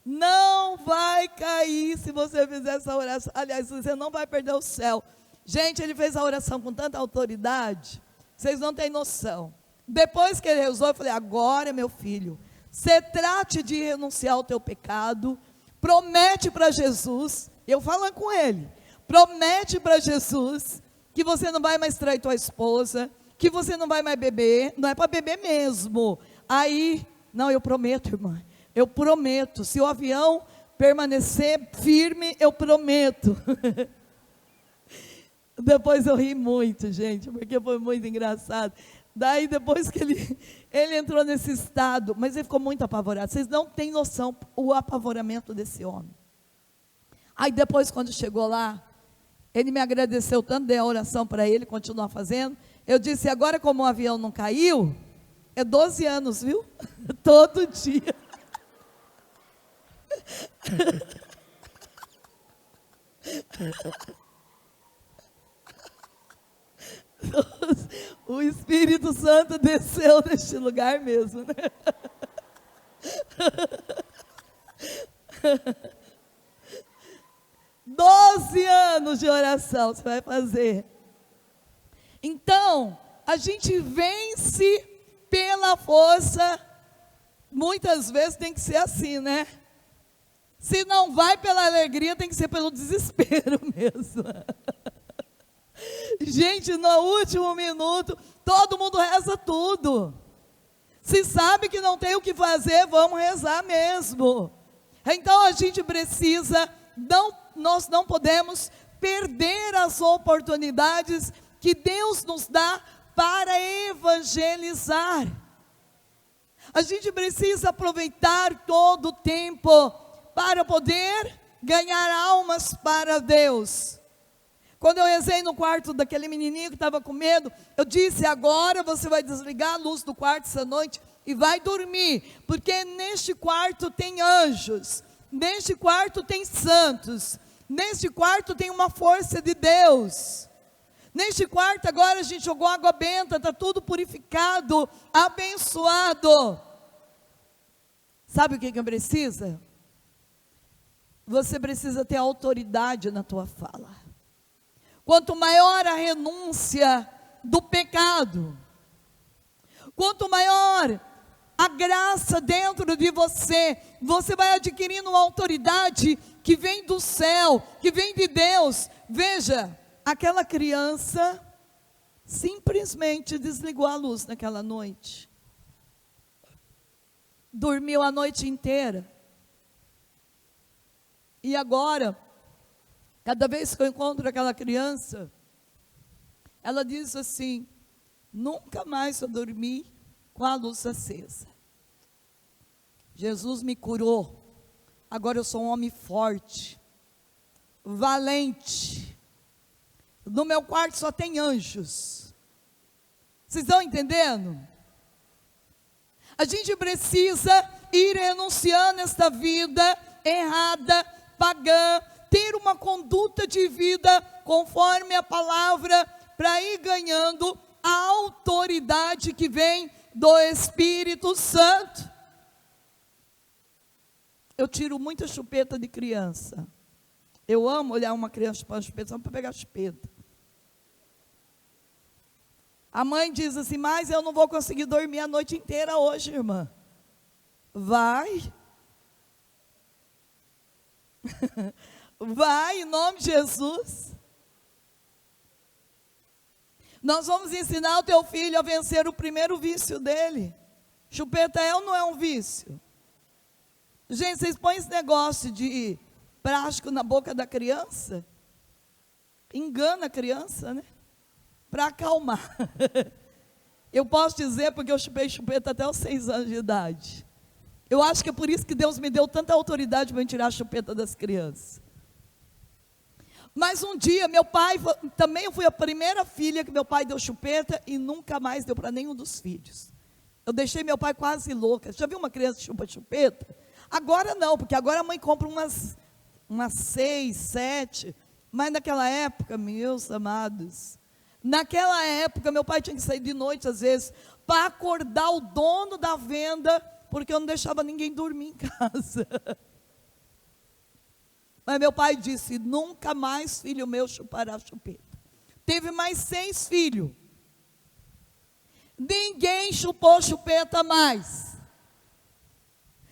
Não vai cair se você fizer essa oração. Aliás, você não vai perder o céu. Gente, ele fez a oração com tanta autoridade, vocês não têm noção. Depois que ele rezou, eu falei, agora, meu filho, você trate de renunciar ao teu pecado, promete para Jesus, eu falando com ele, promete para Jesus, que você não vai mais trair tua esposa, que você não vai mais beber, não é para beber mesmo. Aí, não, eu prometo, irmã, eu prometo, se o avião permanecer firme, eu prometo. Depois eu ri muito, gente, porque foi muito engraçado. Daí depois que ele entrou nesse estado, mas ele ficou muito apavorado. Vocês não têm noção o apavoramento desse homem. Aí depois, quando chegou lá, ele me agradeceu tanto, dei a oração para ele, continuar fazendo. Eu disse, agora como o avião não caiu, é 12 anos, viu? Todo dia. O Espírito Santo desceu neste lugar mesmo, né? 12 anos de oração você vai fazer. Então, a gente vence pela força. Muitas vezes tem que ser assim, né? Se não vai pela alegria, tem que ser pelo desespero mesmo. Gente, no último minuto, todo mundo reza tudo. Se sabe que não tem o que fazer, vamos rezar mesmo. Então a gente precisa, nós não podemos perder as oportunidades que Deus nos dá para evangelizar. A gente precisa aproveitar todo o tempo para poder ganhar almas para Deus. Quando eu rezei no quarto daquele menininho que estava com medo, eu disse, agora você vai desligar a luz do quarto essa noite e vai dormir, porque neste quarto tem anjos, neste quarto tem santos, neste quarto tem uma força de Deus. Neste quarto agora a gente jogou água benta, está tudo purificado, abençoado. Sabe o que precisa? Você precisa ter autoridade na tua fala. Quanto maior a renúncia do pecado, quanto maior a graça dentro de você, você vai adquirindo uma autoridade que vem do céu, que vem de Deus. Veja, aquela criança simplesmente desligou a luz naquela noite. Dormiu a noite inteira. E agora, cada vez que eu encontro aquela criança, ela diz assim, nunca mais eu dormi com a luz acesa. Jesus me curou, agora eu sou um homem forte, valente. No meu quarto só tem anjos. Vocês estão entendendo? A gente precisa ir renunciando esta vida errada, pagã, ter uma conduta de vida conforme a palavra, para ir ganhando a autoridade que vem do Espírito Santo. Eu tiro muita chupeta de criança. Eu amo olhar uma criança chupando chupeta, só para pegar chupeta. A mãe diz assim, mas eu não vou conseguir dormir a noite inteira hoje, irmã. Vai. Vai, em nome de Jesus. Nós vamos ensinar o teu filho a vencer o primeiro vício dele. Chupeta é ou não é um vício? Gente, vocês põem esse negócio de plástico na boca da criança, engana a criança, né? Para acalmar. Eu posso dizer, porque eu chupei chupeta até os 6 anos de idade. Eu acho que é por isso que Deus me deu tanta autoridade para tirar a chupeta das crianças. Mas um dia, meu pai, também eu fui a primeira filha que meu pai deu chupeta e nunca mais deu para nenhum dos filhos. Eu deixei meu pai quase louca. Já viu uma criança que chupa chupeta? Agora não, porque agora a mãe compra umas 6, 7. Mas naquela época, meus amados, naquela época meu pai tinha que sair de noite às vezes, para acordar o dono da venda, porque eu não deixava ninguém dormir em casa. Mas meu pai disse: nunca mais filho meu chupará chupeta. Teve mais 6 filhos. Ninguém chupou chupeta mais.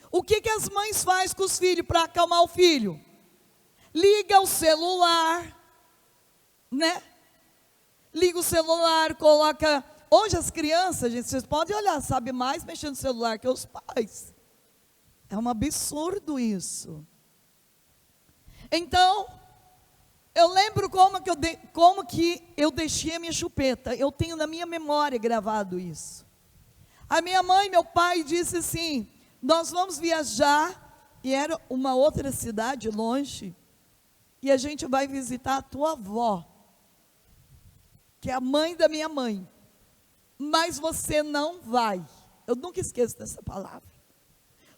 O que as mães fazem com os filhos para acalmar o filho? Liga o celular, né? Liga o celular, coloca... Hoje as crianças, gente, vocês podem olhar, sabe mais mexendo no celular que os pais. É um absurdo isso. Então, eu lembro como que eu deixei a minha chupeta. Eu tenho na minha memória gravado isso. A minha mãe e meu pai disse assim: nós vamos viajar, e era uma outra cidade longe, e a gente vai visitar a tua avó, que é a mãe da minha mãe. Mas você não vai. Eu nunca esqueço dessa palavra.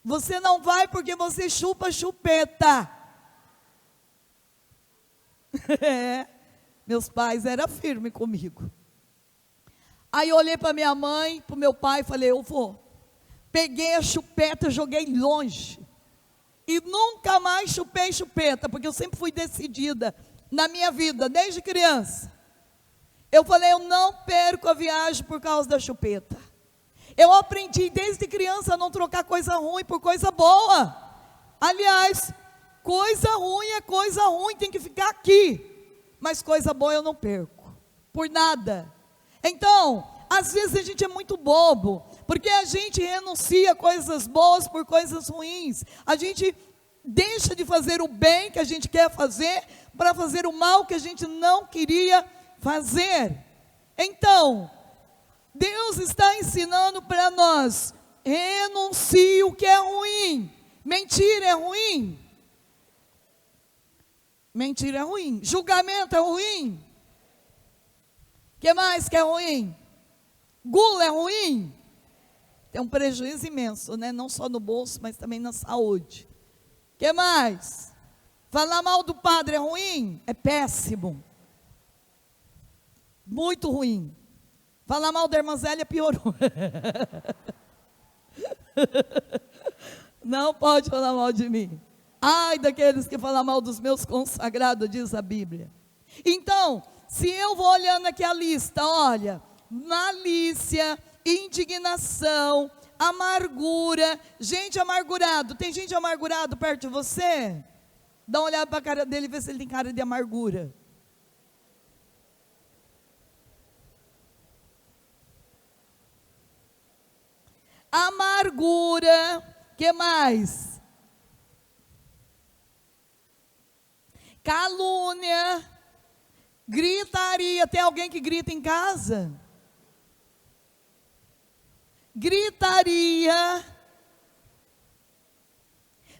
Você não vai porque você chupa chupeta. Meus pais eram firmes comigo. Aí eu olhei para minha mãe, para o meu pai e falei: eu vou. Peguei a chupeta, joguei longe. E nunca mais chupei chupeta, porque eu sempre fui decidida na minha vida, desde criança. Eu falei: eu não perco a viagem por causa da chupeta. Eu aprendi desde criança a não trocar coisa ruim por coisa boa. Aliás, coisa ruim é coisa ruim, tem que ficar aqui. Mas coisa boa eu não perco, por nada. Então, às vezes a gente é muito bobo, porque a gente renuncia coisas boas por coisas ruins. A gente deixa de fazer o bem que a gente quer fazer, para fazer o mal que a gente não queria fazer. Então, Deus está ensinando para nós: renuncie o que é ruim. Mentira é ruim. Mentira é ruim. Julgamento é ruim. O que mais que é ruim? Gula é ruim. Tem um prejuízo imenso, né? Não só no bolso, mas também na saúde. O que mais? Falar mal do padre é ruim? É péssimo. Muito ruim. Falar mal da irmã Zélia piorou. Não pode falar mal de mim. Ai daqueles que falam mal dos meus consagrados, diz a Bíblia. Então, se eu vou olhando aqui a lista, olha: malícia, indignação, amargura. Gente amargurado, tem gente amargurado perto de você? Dá uma olhada para a cara dele e vê se ele tem cara de amargura. Amargura, que mais? Calúnia, gritaria. Tem alguém que grita em casa? Gritaria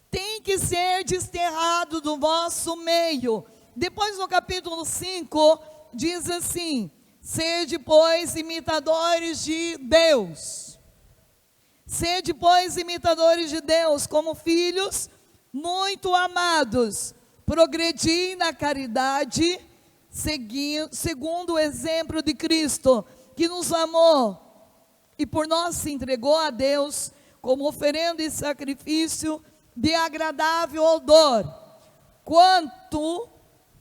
tem que ser desterrado do vosso meio. Depois no capítulo 5 diz assim: sede pois imitadores de Deus. Sede pois imitadores de Deus, como filhos muito amados, progredi na caridade, segundo o exemplo de Cristo, que nos amou e por nós se entregou a Deus como oferenda e sacrifício de agradável odor. Quanto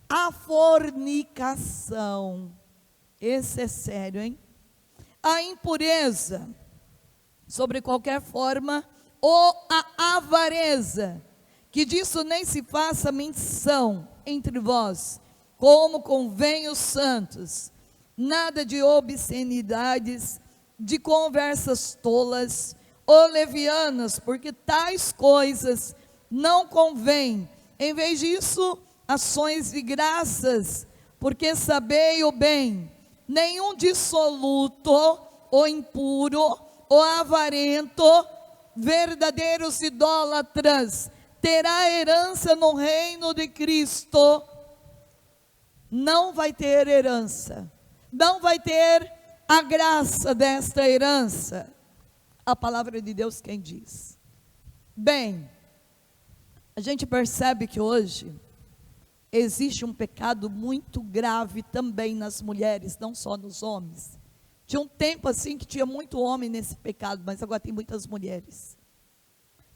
à fornicação, esse é sério, hein? A impureza, sobre qualquer forma, ou a avareza, que disso nem se faça menção entre vós, como convém os santos. Nada de obscenidades, de conversas tolas ou levianas, porque tais coisas não convêm. Em vez disso, ações de graças, porque sabei o bem, nenhum dissoluto, ou impuro, ou avarento, verdadeiros idólatras, terá herança no reino de Cristo. Não vai ter herança, não vai ter a graça desta herança. A palavra de Deus quem diz. Bem, a gente percebe que hoje existe um pecado muito grave também nas mulheres, não só nos homens. Tinha um tempo assim que tinha muito homem nesse pecado, mas agora tem muitas mulheres.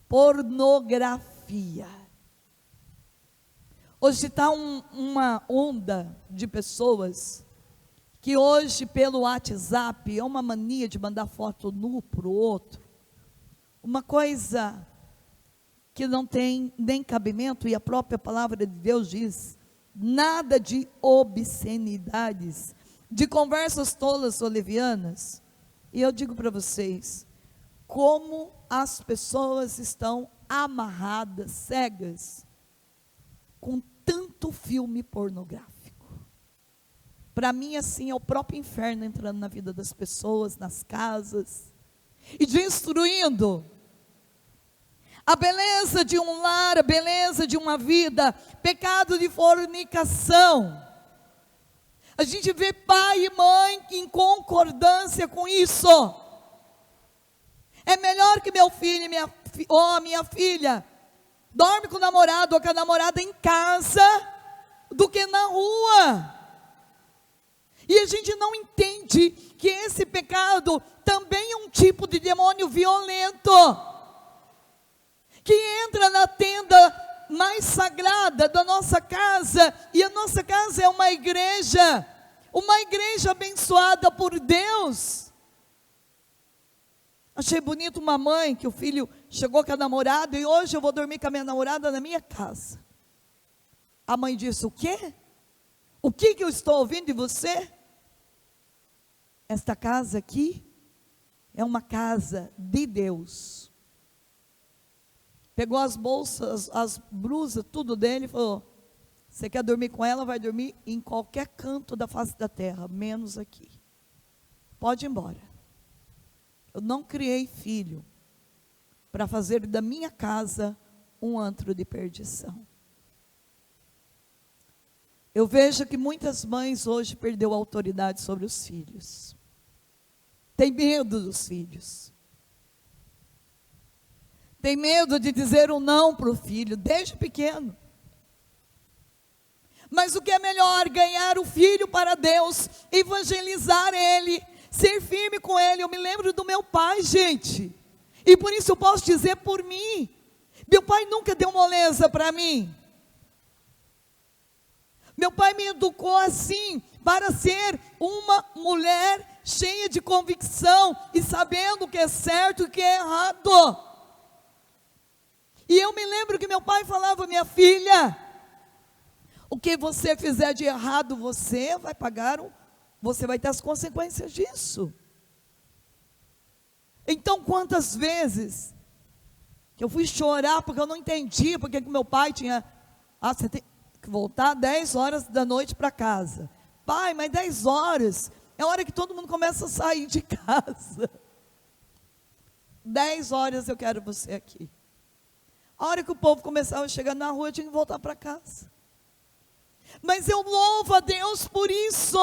Pornografia. Hoje está uma onda de pessoas que hoje pelo WhatsApp é uma mania de mandar foto nu para o outro. Uma coisa que não tem nem cabimento, e a própria palavra de Deus diz, nada de obscenidades, de conversas tolas ou levianas. E eu digo para vocês, como as pessoas estão amarradas, cegas, com tanto filme pornográfico. Para mim, assim, é o próprio inferno entrando na vida das pessoas, nas casas, e destruindo a beleza de um lar, a beleza de uma vida. Pecado de fornicação. A gente vê pai e mãe em concordância com isso. É melhor que meu filho ou minha filha dorme com o namorado ou com a namorada em casa do que na rua. E a gente não entende que esse pecado também é um tipo de demônio violento, que entra na tenda mais sagrada da nossa casa, e a nossa casa é uma igreja abençoada por Deus. Achei bonito uma mãe que o filho chegou com a namorada, e hoje eu vou dormir com a minha namorada na minha casa. A mãe disse, o quê? O que eu estou ouvindo de você? Esta casa aqui é uma casa de Deus. Pegou as bolsas, as blusas, tudo dele e falou, você quer dormir com ela, vai dormir em qualquer canto da face da terra, menos aqui. Pode ir embora. Eu não criei filho para fazer da minha casa um antro de perdição. Eu vejo que muitas mães hoje perderam a autoridade sobre os filhos. Tem medo dos filhos. Tem medo de dizer um não para o filho, desde pequeno. Mas o que é melhor? Ganhar o filho para Deus, evangelizar ele, ser firme com ele. Eu me lembro do meu pai, gente. E por isso eu posso dizer por mim. Meu pai nunca deu moleza para mim. Meu pai me educou assim, para ser uma mulher cheia de convicção e sabendo o que é certo e o que é errado. E eu me lembro que meu pai falava, minha filha, o que você fizer de errado, você vai pagar, você vai ter as consequências disso. Então, quantas vezes que eu fui chorar, porque eu não entendi, porque que meu pai tinha, você tem que voltar 10 horas da noite para casa. Pai, mas 10 horas, é a hora que todo mundo começa a sair de casa. 10 horas eu quero você aqui. A hora que o povo começava a chegar na rua, eu tinha que voltar para casa. Mas eu louvo a Deus por isso.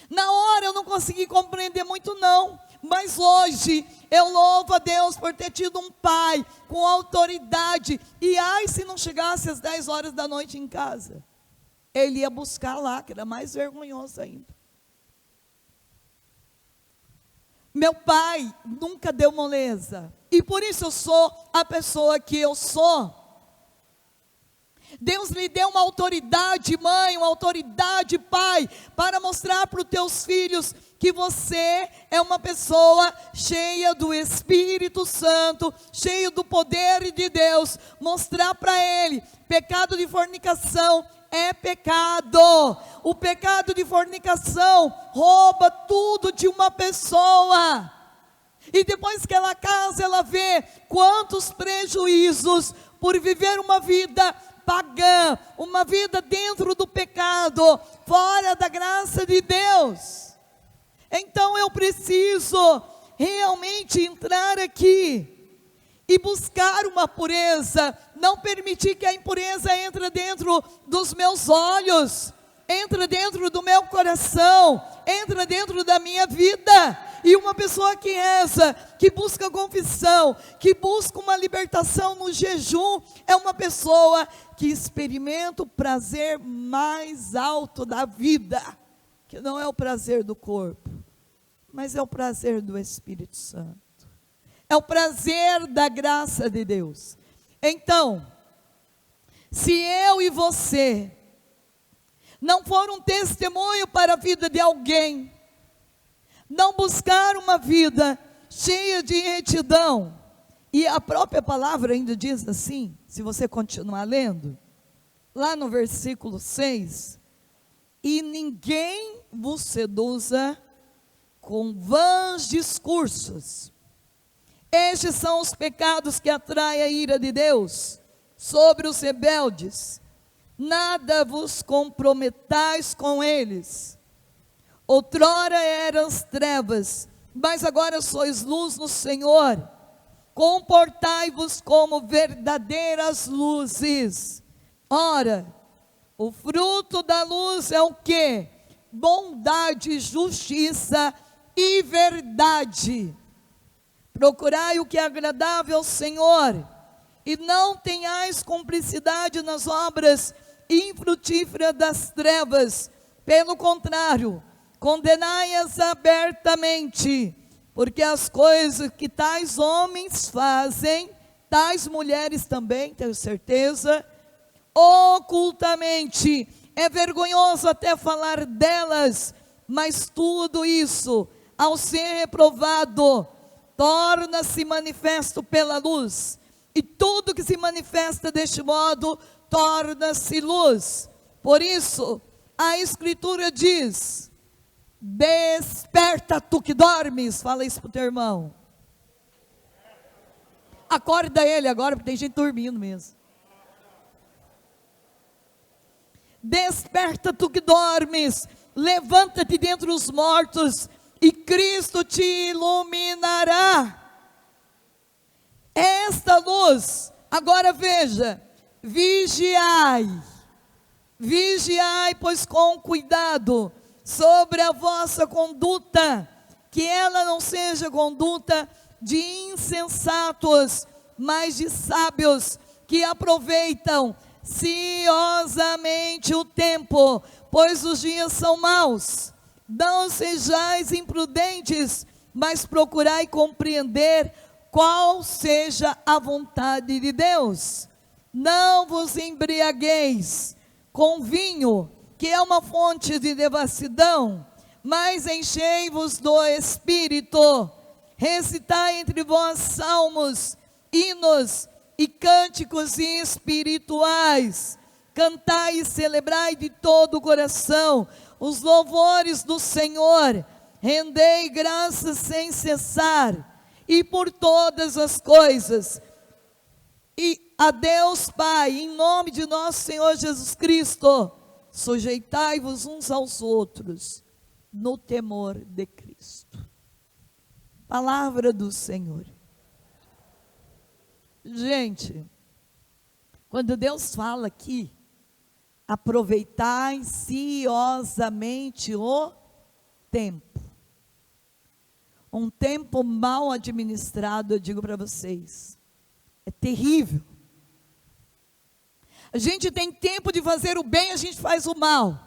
Na hora eu não consegui compreender muito não, mas hoje eu louvo a Deus por ter tido um pai com autoridade. E ai, se não chegasse às 10 horas da noite em casa, ele ia buscar lá, que era mais vergonhoso ainda. Meu pai nunca deu moleza, e por isso eu sou a pessoa que eu sou. Deus lhe deu uma autoridade, mãe, uma autoridade, pai, para mostrar para os teus filhos que você é uma pessoa cheia do Espírito Santo, cheio do poder de Deus. Mostrar para ele, pecado de fornicação é pecado. O pecado de fornicação rouba tudo de uma pessoa. E depois que ela casa, ela vê quantos prejuízos por viver uma vida pagã, uma vida dentro do pecado, fora da graça de Deus. Então eu preciso realmente entrar aqui e buscar uma pureza, não permitir que a impureza entre dentro dos meus olhos, entra dentro do meu coração, entra dentro da minha vida. E uma pessoa que reza, que busca confissão, que busca uma libertação no jejum, é uma pessoa que experimenta o prazer mais alto da vida, que não é o prazer do corpo, mas é o prazer do Espírito Santo, é o prazer da graça de Deus. Então, Se eu e você não for um testemunho para a vida de alguém, não buscar uma vida cheia de retidão, e a própria palavra ainda diz assim, se você continuar lendo, lá no versículo 6, e ninguém vos seduza com vãs discursos. Estes são os pecados que atraem a ira de Deus sobre os rebeldes. Nada vos comprometais com eles. Outrora eram trevas, mas agora sois luz no Senhor. Comportai-vos como verdadeiras luzes. Ora, o fruto da luz é o quê? Bondade, justiça e verdade. Procurai o que é agradável ao Senhor, e não tenhais cumplicidade nas obras infrutíferas das trevas. Pelo contrário, condenai-as abertamente, porque as coisas que tais homens fazem, tais mulheres também, tenho certeza, ocultamente, é vergonhoso até falar delas, mas tudo isso, ao ser reprovado, torna-se manifesto pela luz, e tudo que se manifesta deste modo, torna-se luz. Por isso, a Escritura diz, desperta tu que dormes, fala isso para o teu irmão, acorda ele agora, porque tem gente dormindo mesmo. Desperta tu que dormes, levanta-te dentre os mortos, e Cristo te iluminará. Esta luz, agora veja, vigiai, pois com cuidado, sobre a vossa conduta, que ela não seja conduta de insensatos, mas de sábios, que aproveitam ciosamente o tempo, pois os dias são maus. Não sejais imprudentes, mas procurai compreender qual seja a vontade de Deus. Não vos embriagueis com vinho, que é uma fonte de devassidão, mas enchei-vos do Espírito. Recitai entre vós salmos, hinos e cânticos espirituais. Cantai e celebrai de todo o coração os louvores do Senhor. Rendei graças sem cessar, e por todas as coisas. E a Deus Pai, em nome de nosso Senhor Jesus Cristo, sujeitai-vos uns aos outros, no temor de Cristo. Palavra do Senhor. Gente, quando Deus fala aqui, aproveitai ciosamente o tempo. Um tempo mal administrado, eu digo para vocês, é terrível. A gente tem tempo de fazer o bem, a gente faz o mal.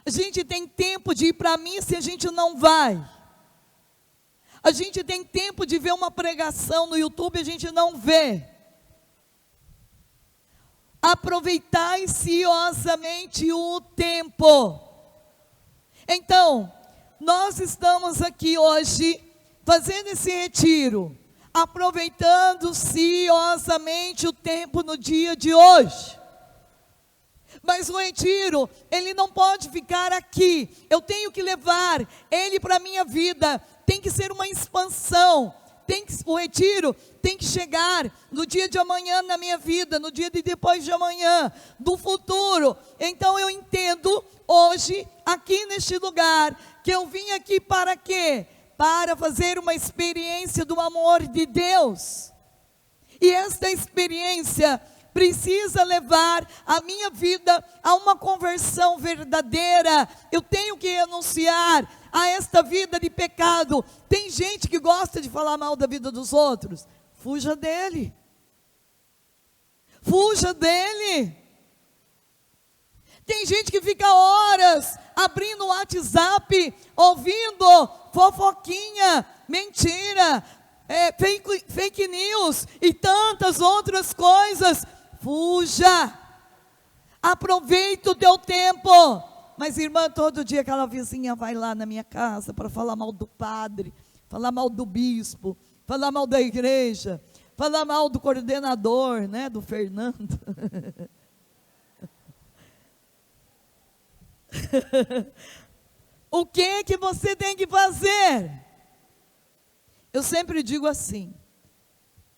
A gente tem tempo de ir para a missa e a gente não vai. A gente tem tempo de ver uma pregação no YouTube e a gente não vê. Aproveitai ciosamente o tempo. Então, nós estamos aqui hoje, fazendo esse retiro, aproveitando ciosamente o tempo no dia de hoje. Mas o retiro, ele não pode ficar aqui, eu tenho que levar ele para a minha vida, tem que ser uma expansão, o retiro tem que chegar no dia de amanhã na minha vida, no dia de depois de amanhã, do futuro. Então eu entendo hoje, aqui neste lugar, que eu vim aqui para quê? Para fazer uma experiência do amor de Deus. E esta experiência precisa levar a minha vida a uma conversão verdadeira. Eu tenho que renunciar a esta vida de pecado. Tem gente que gosta de falar mal da vida dos outros. Fuja dele. Fuja dele. Tem gente que fica horas abrindo o WhatsApp, ouvindo fofoquinha, mentira, fake news e tantas outras coisas. fuja. Aproveita o teu tempo. Mas, irmã, todo dia aquela vizinha vai lá na minha casa para falar mal do padre, falar mal do bispo, falar mal da igreja, falar mal do coordenador, né, do Fernando. O que você tem que fazer? Eu sempre digo assim: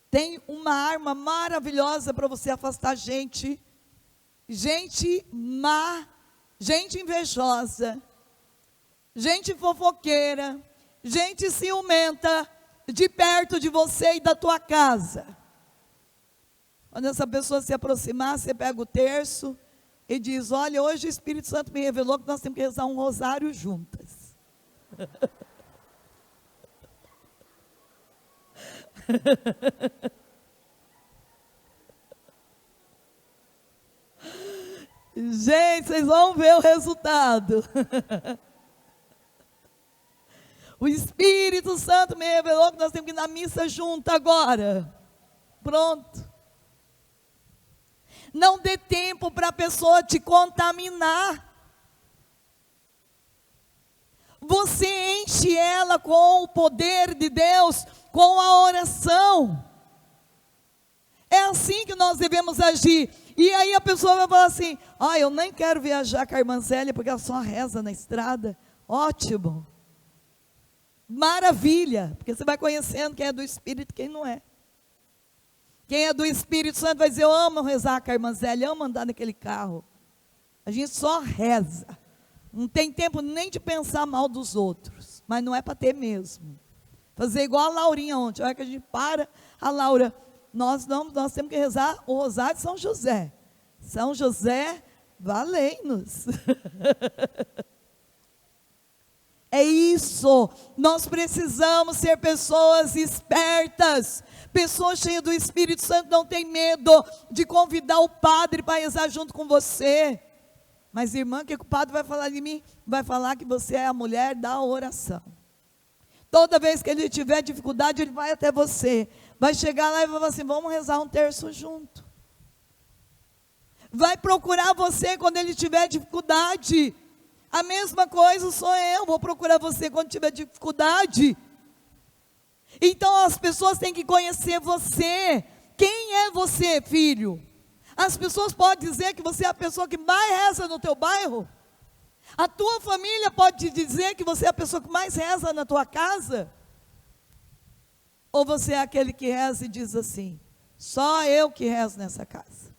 tem uma arma maravilhosa para você afastar gente má, gente invejosa, gente fofoqueira, gente ciumenta, de perto de você e da tua casa. Quando essa pessoa se aproximar, você pega o terço e diz: olha, hoje o Espírito Santo me revelou que nós temos que rezar um rosário juntas. Gente, vocês vão ver o resultado. O Espírito Santo me revelou que nós temos que ir na missa junto agora. Pronto. Não dê tempo para a pessoa te contaminar. Você enche ela com o poder de Deus, com a oração. É assim que nós devemos agir. E aí a pessoa vai falar assim: eu nem quero viajar com a irmã Zélia, porque ela só reza na estrada. Ótimo. Maravilha, porque você vai conhecendo quem é do Espírito e quem não é. Quem é do Espírito Santo vai dizer: eu amo rezar com a irmã Zélia, eu amo andar naquele carro. A gente só reza. Não tem tempo nem de pensar mal dos outros. Mas não é para ter mesmo. Fazer igual a Laurinha ontem. Olha que a gente para, a Laura: nós temos que rezar o rosário de São José. São José, valei-nos. É isso, nós precisamos ser pessoas espertas, pessoas cheias do Espírito Santo. Não tem medo de convidar o padre para rezar junto com você. Mas, irmã, o que o padre vai falar de mim? Vai falar que você é a mulher da oração. Toda vez que ele tiver dificuldade, ele vai até você, vai chegar lá e vai falar assim: vamos rezar um terço junto. Vai procurar você quando ele tiver dificuldade. A mesma coisa sou eu, vou procurar você quando tiver dificuldade. Então as pessoas têm que conhecer você. Quem é você, filho? As pessoas podem dizer que você é a pessoa que mais reza no teu bairro. A tua família pode te dizer que você é a pessoa que mais reza na tua casa. Ou você é aquele que reza e diz assim: só eu que rezo nessa casa.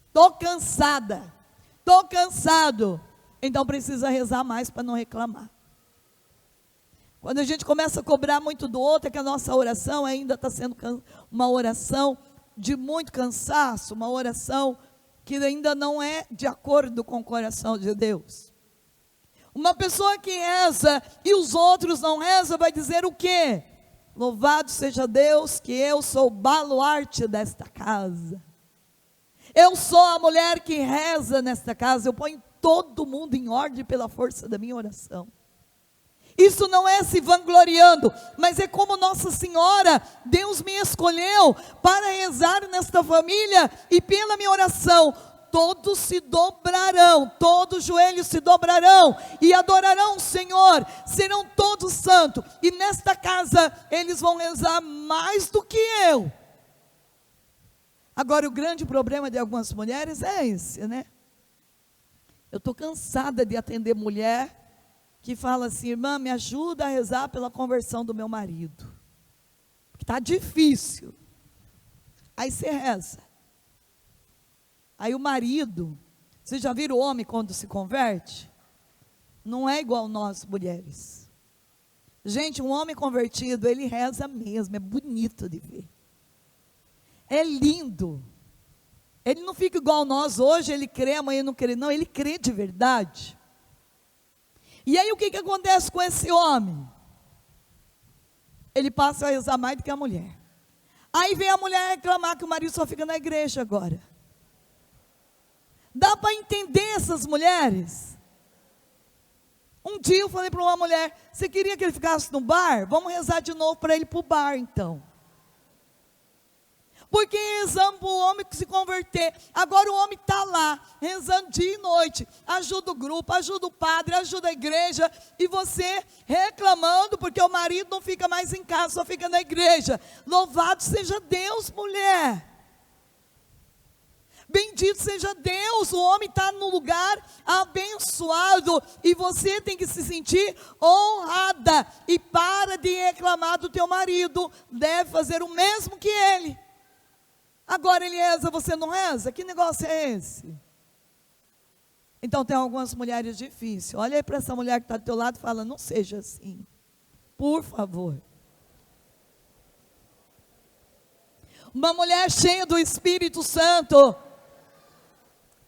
Estou cansada, estou cansado. Então precisa rezar mais para não reclamar. Quando a gente começa a cobrar muito do outro, é que a nossa oração ainda está sendo uma oração de muito cansaço, uma oração que ainda não é de acordo com o coração de Deus. Uma pessoa que reza e os outros não rezam, vai dizer o quê? Louvado seja Deus que eu sou o baluarte desta casa. Eu sou a mulher que reza nesta casa, eu ponho todo mundo em ordem pela força da minha oração. Isso não é se vangloriando, mas é como Nossa Senhora, Deus me escolheu para rezar nesta família, e pela minha oração, todos se dobrarão, todos os joelhos se dobrarão, e adorarão o Senhor, serão todos santos, e nesta casa, eles vão rezar mais do que eu. Agora, o grande problema de algumas mulheres é esse, né? Eu estou cansada de atender mulher que fala assim: irmã, me ajuda a rezar pela conversão do meu marido, porque está difícil. Aí você reza. Aí o marido, vocês já viram o homem quando se converte? Não é igual nós mulheres. Gente, um homem convertido, ele reza mesmo, é bonito de ver. É lindo. Ele não fica igual nós, hoje ele crê, amanhã não crê, não, ele crê de verdade. E aí o que acontece com esse homem? Ele passa a rezar mais do que a mulher. Aí vem a mulher reclamar que o marido só fica na igreja agora. Dá para entender essas mulheres? Um dia eu falei para uma mulher: você queria que ele ficasse no bar? Vamos rezar de novo para ele ir para o bar então. Porque rezando para o homem se converter. Agora o homem está lá, rezando dia e noite, ajuda o grupo, ajuda o padre, ajuda a igreja, e você reclamando porque o marido não fica mais em casa, só fica na igreja. Louvado seja Deus, mulher. Bendito seja Deus, o homem está no lugar abençoado, e você tem que se sentir honrada, e para de reclamar do teu marido, deve fazer o mesmo que ele. Agora ele reza, você não reza? Que negócio é esse? Então tem algumas mulheres difíceis, olha aí para essa mulher que está do teu lado e fala, não seja assim, por favor. Uma mulher cheia do Espírito Santo,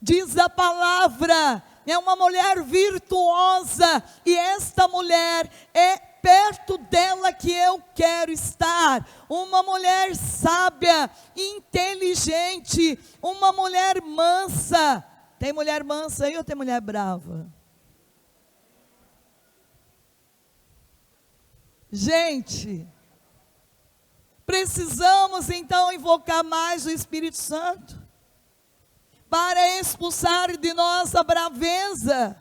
diz a palavra, é uma mulher virtuosa, e esta mulher é perto dela que eu quero estar. Uma mulher sábia, inteligente, uma mulher mansa. Tem mulher mansa aí ou tem mulher brava? Gente, precisamos então invocar mais o Espírito Santo para expulsar de nós a braveza,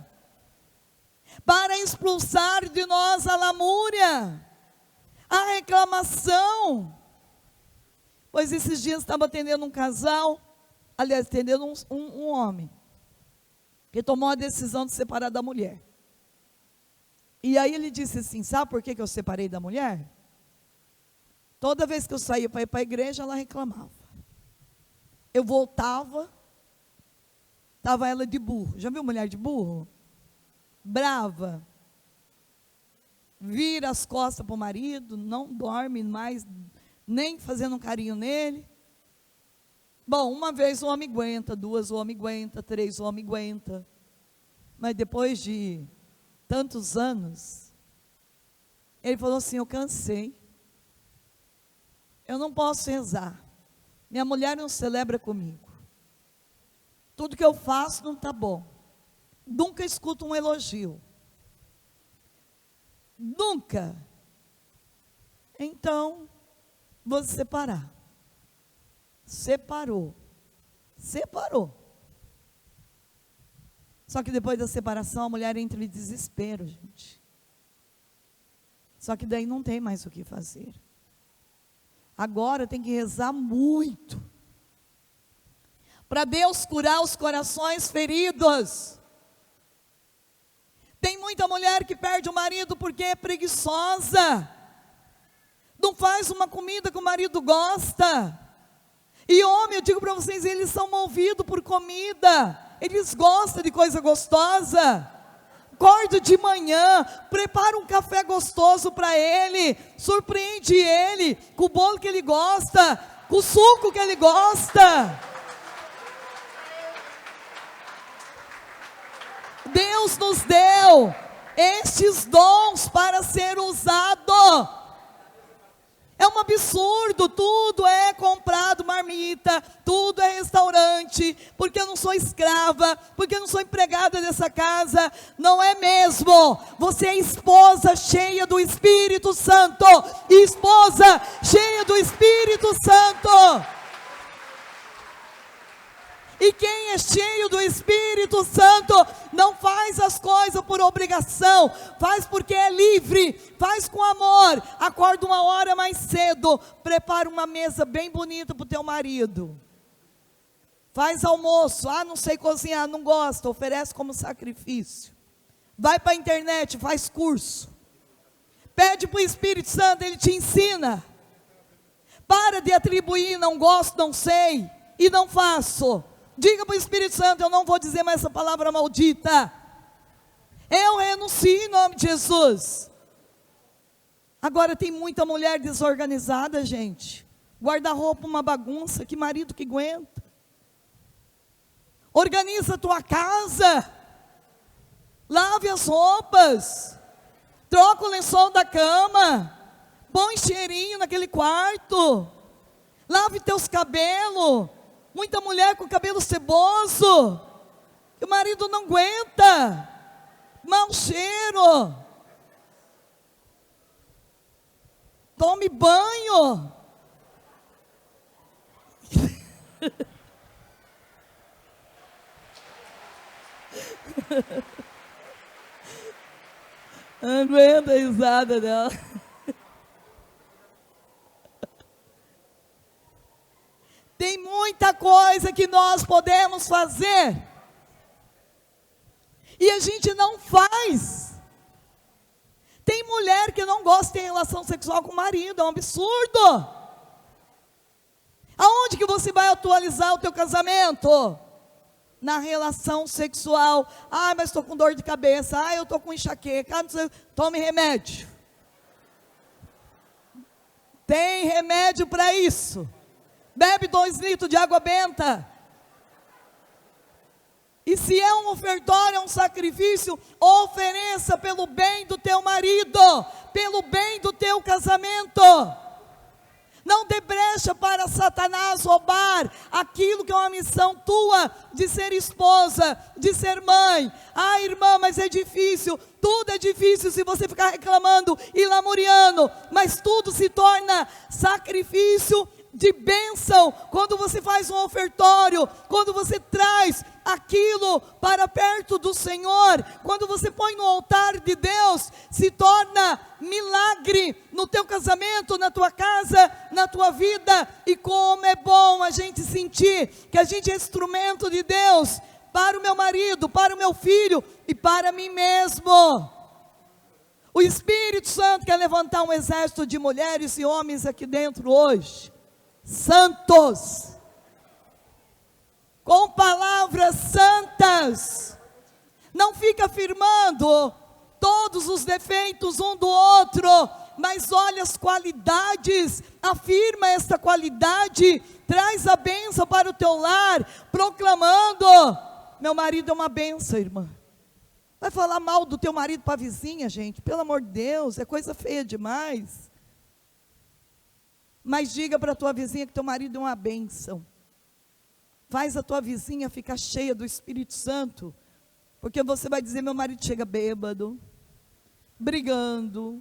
para expulsar de nós a lamúria, a reclamação. Pois esses dias estava atendendo um casal, aliás, atendendo um homem, que tomou a decisão de separar da mulher. E aí ele disse assim, sabe por que eu separei da mulher? Toda vez que eu saía para ir para a igreja, ela reclamava. Eu voltava, estava ela de burro. Já viu mulher de burro? Brava. Vira as costas para o marido, não dorme mais, nem fazendo um carinho nele. Bom, uma vez o homem aguenta, duas o homem aguenta, três o homem aguenta. Mas depois de tantos anos, ele falou assim, eu cansei. Eu não posso rezar. Minha mulher não celebra comigo. Tudo que eu faço não está bom. Nunca escuto um elogio. Nunca. Então, vou separar. Separou. Só que depois da separação, a mulher entra em desespero, gente. Só que daí não tem mais o que fazer. Agora tem que rezar muito, para Deus curar os corações feridos. Tem muita mulher que perde o marido porque é preguiçosa, não faz uma comida que o marido gosta. E homem, eu digo para vocês, eles são movidos por comida, eles gostam de coisa gostosa. Acorda de manhã, prepara um café gostoso para ele, surpreende ele com o bolo que ele gosta, com o suco que ele gosta. Deus nos deu estes dons para ser usado. É um absurdo, tudo é comprado, marmita, tudo é restaurante, porque eu não sou escrava, porque eu não sou empregada dessa casa, não é mesmo? Você é esposa cheia do Espírito Santo, esposa cheia do Espírito Santo. E quem é cheio do Espírito Santo não faz as coisas por obrigação, faz porque é livre, faz com amor. Acorda uma hora mais cedo, prepara uma mesa bem bonita para o teu marido. Faz almoço, não sei cozinhar, não gosta, oferece como sacrifício. Vai para a internet, faz curso. Pede para o Espírito Santo, ele te ensina. Para de atribuir, não gosto, não sei e não faço. Diga para o Espírito Santo, eu não vou dizer mais essa palavra maldita. Eu renuncio em nome de Jesus. Agora tem muita mulher desorganizada, gente. Guarda-roupa uma bagunça, que marido que aguenta. Organiza a tua casa. Lave as roupas. Troca o lençol da cama. Põe cheirinho naquele quarto. Lave teus cabelos. Muita mulher com cabelo ceboso, que o marido não aguenta, mau cheiro. Tome banho. Não aguenta a risada dela. Tem muita coisa que nós podemos fazer e a gente não faz. Tem mulher que não gosta de ter relação sexual com o marido, é um absurdo. Aonde que você vai atualizar o teu casamento? Na relação sexual. Ah, mas estou com dor de cabeça. Ah, eu estou com enxaqueca. Ah, não sei. Tome remédio. Tem remédio para isso. Bebe 2 litros de água benta. E se é um ofertório, é um sacrifício, ofereça pelo bem do teu marido, pelo bem do teu casamento. Não dê brecha para Satanás roubar aquilo que é uma missão tua, de ser esposa, de ser mãe. Ah, irmã, mas é difícil. Tudo é difícil se você ficar reclamando e lamuriando, mas tudo se torna sacrifício de bênção, quando você faz um ofertório, quando você traz aquilo para perto do Senhor, quando você põe no altar de Deus, se torna milagre no teu casamento, na tua casa, na tua vida. E como é bom a gente sentir que a gente é instrumento de Deus, para o meu marido, para o meu filho e para mim mesmo. O Espírito Santo quer levantar um exército de mulheres e homens aqui dentro hoje, santos, com palavras santas. Não fica afirmando todos os defeitos um do outro, mas olha as qualidades, afirma esta qualidade, traz a bênção para o teu lar, proclamando: meu marido é uma bênção, irmã. Vai falar mal do teu marido para a vizinha, gente, pelo amor de Deus, é coisa feia demais. Mas diga para a tua vizinha que teu marido é uma bênção. Faz a tua vizinha ficar cheia do Espírito Santo, porque você vai dizer: meu marido chega bêbado, brigando,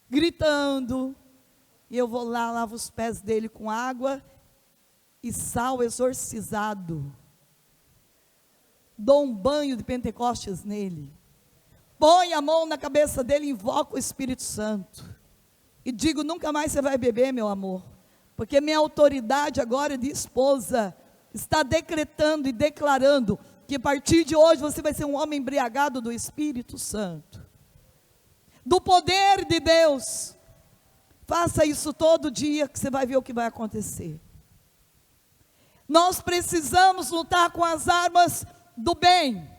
gritando, e eu vou lá, lavo os pés dele com água e sal exorcizado, dou um banho de Pentecostes nele, põe a mão na cabeça dele e invoco o Espírito Santo. E digo: nunca mais você vai beber, meu amor, porque minha autoridade agora de esposa está decretando e declarando que a partir de hoje você vai ser um homem embriagado do Espírito Santo, do poder de Deus. Faça isso todo dia, que você vai ver o que vai acontecer. Nós precisamos lutar com as armas do bem,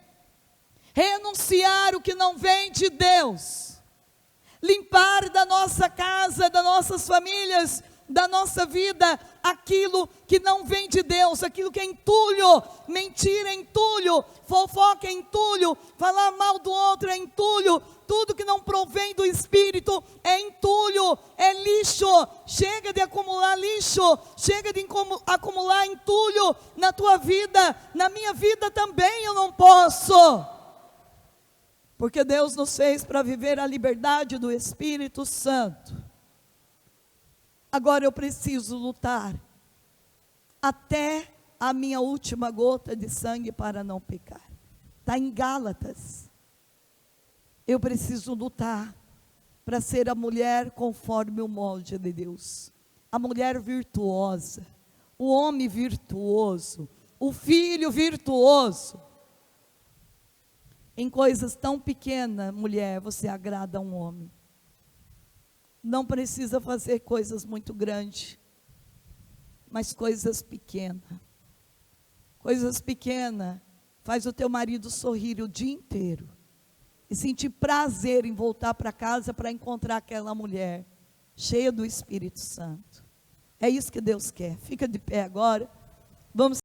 renunciar o que não vem de Deus, limpar da nossa casa, das nossas famílias, da nossa vida, aquilo que não vem de Deus, aquilo que é entulho. Mentira é entulho, fofoca é entulho, falar mal do outro é entulho, tudo que não provém do Espírito é entulho, é lixo. Chega de acumular lixo, chega de acumular entulho na tua vida, na minha vida também eu não posso. Porque Deus nos fez para viver a liberdade do Espírito Santo. Agora eu preciso lutar até a minha última gota de sangue para não pecar. Está em Gálatas. Eu preciso lutar para ser a mulher conforme o molde de Deus. A mulher virtuosa, o homem virtuoso, o filho virtuoso. Em coisas tão pequenas, mulher, você agrada a um homem. Não precisa fazer coisas muito grandes, mas coisas pequenas. Coisas pequenas faz o teu marido sorrir o dia inteiro e sentir prazer em voltar para casa para encontrar aquela mulher cheia do Espírito Santo. É isso que Deus quer. Fica de pé agora. Vamos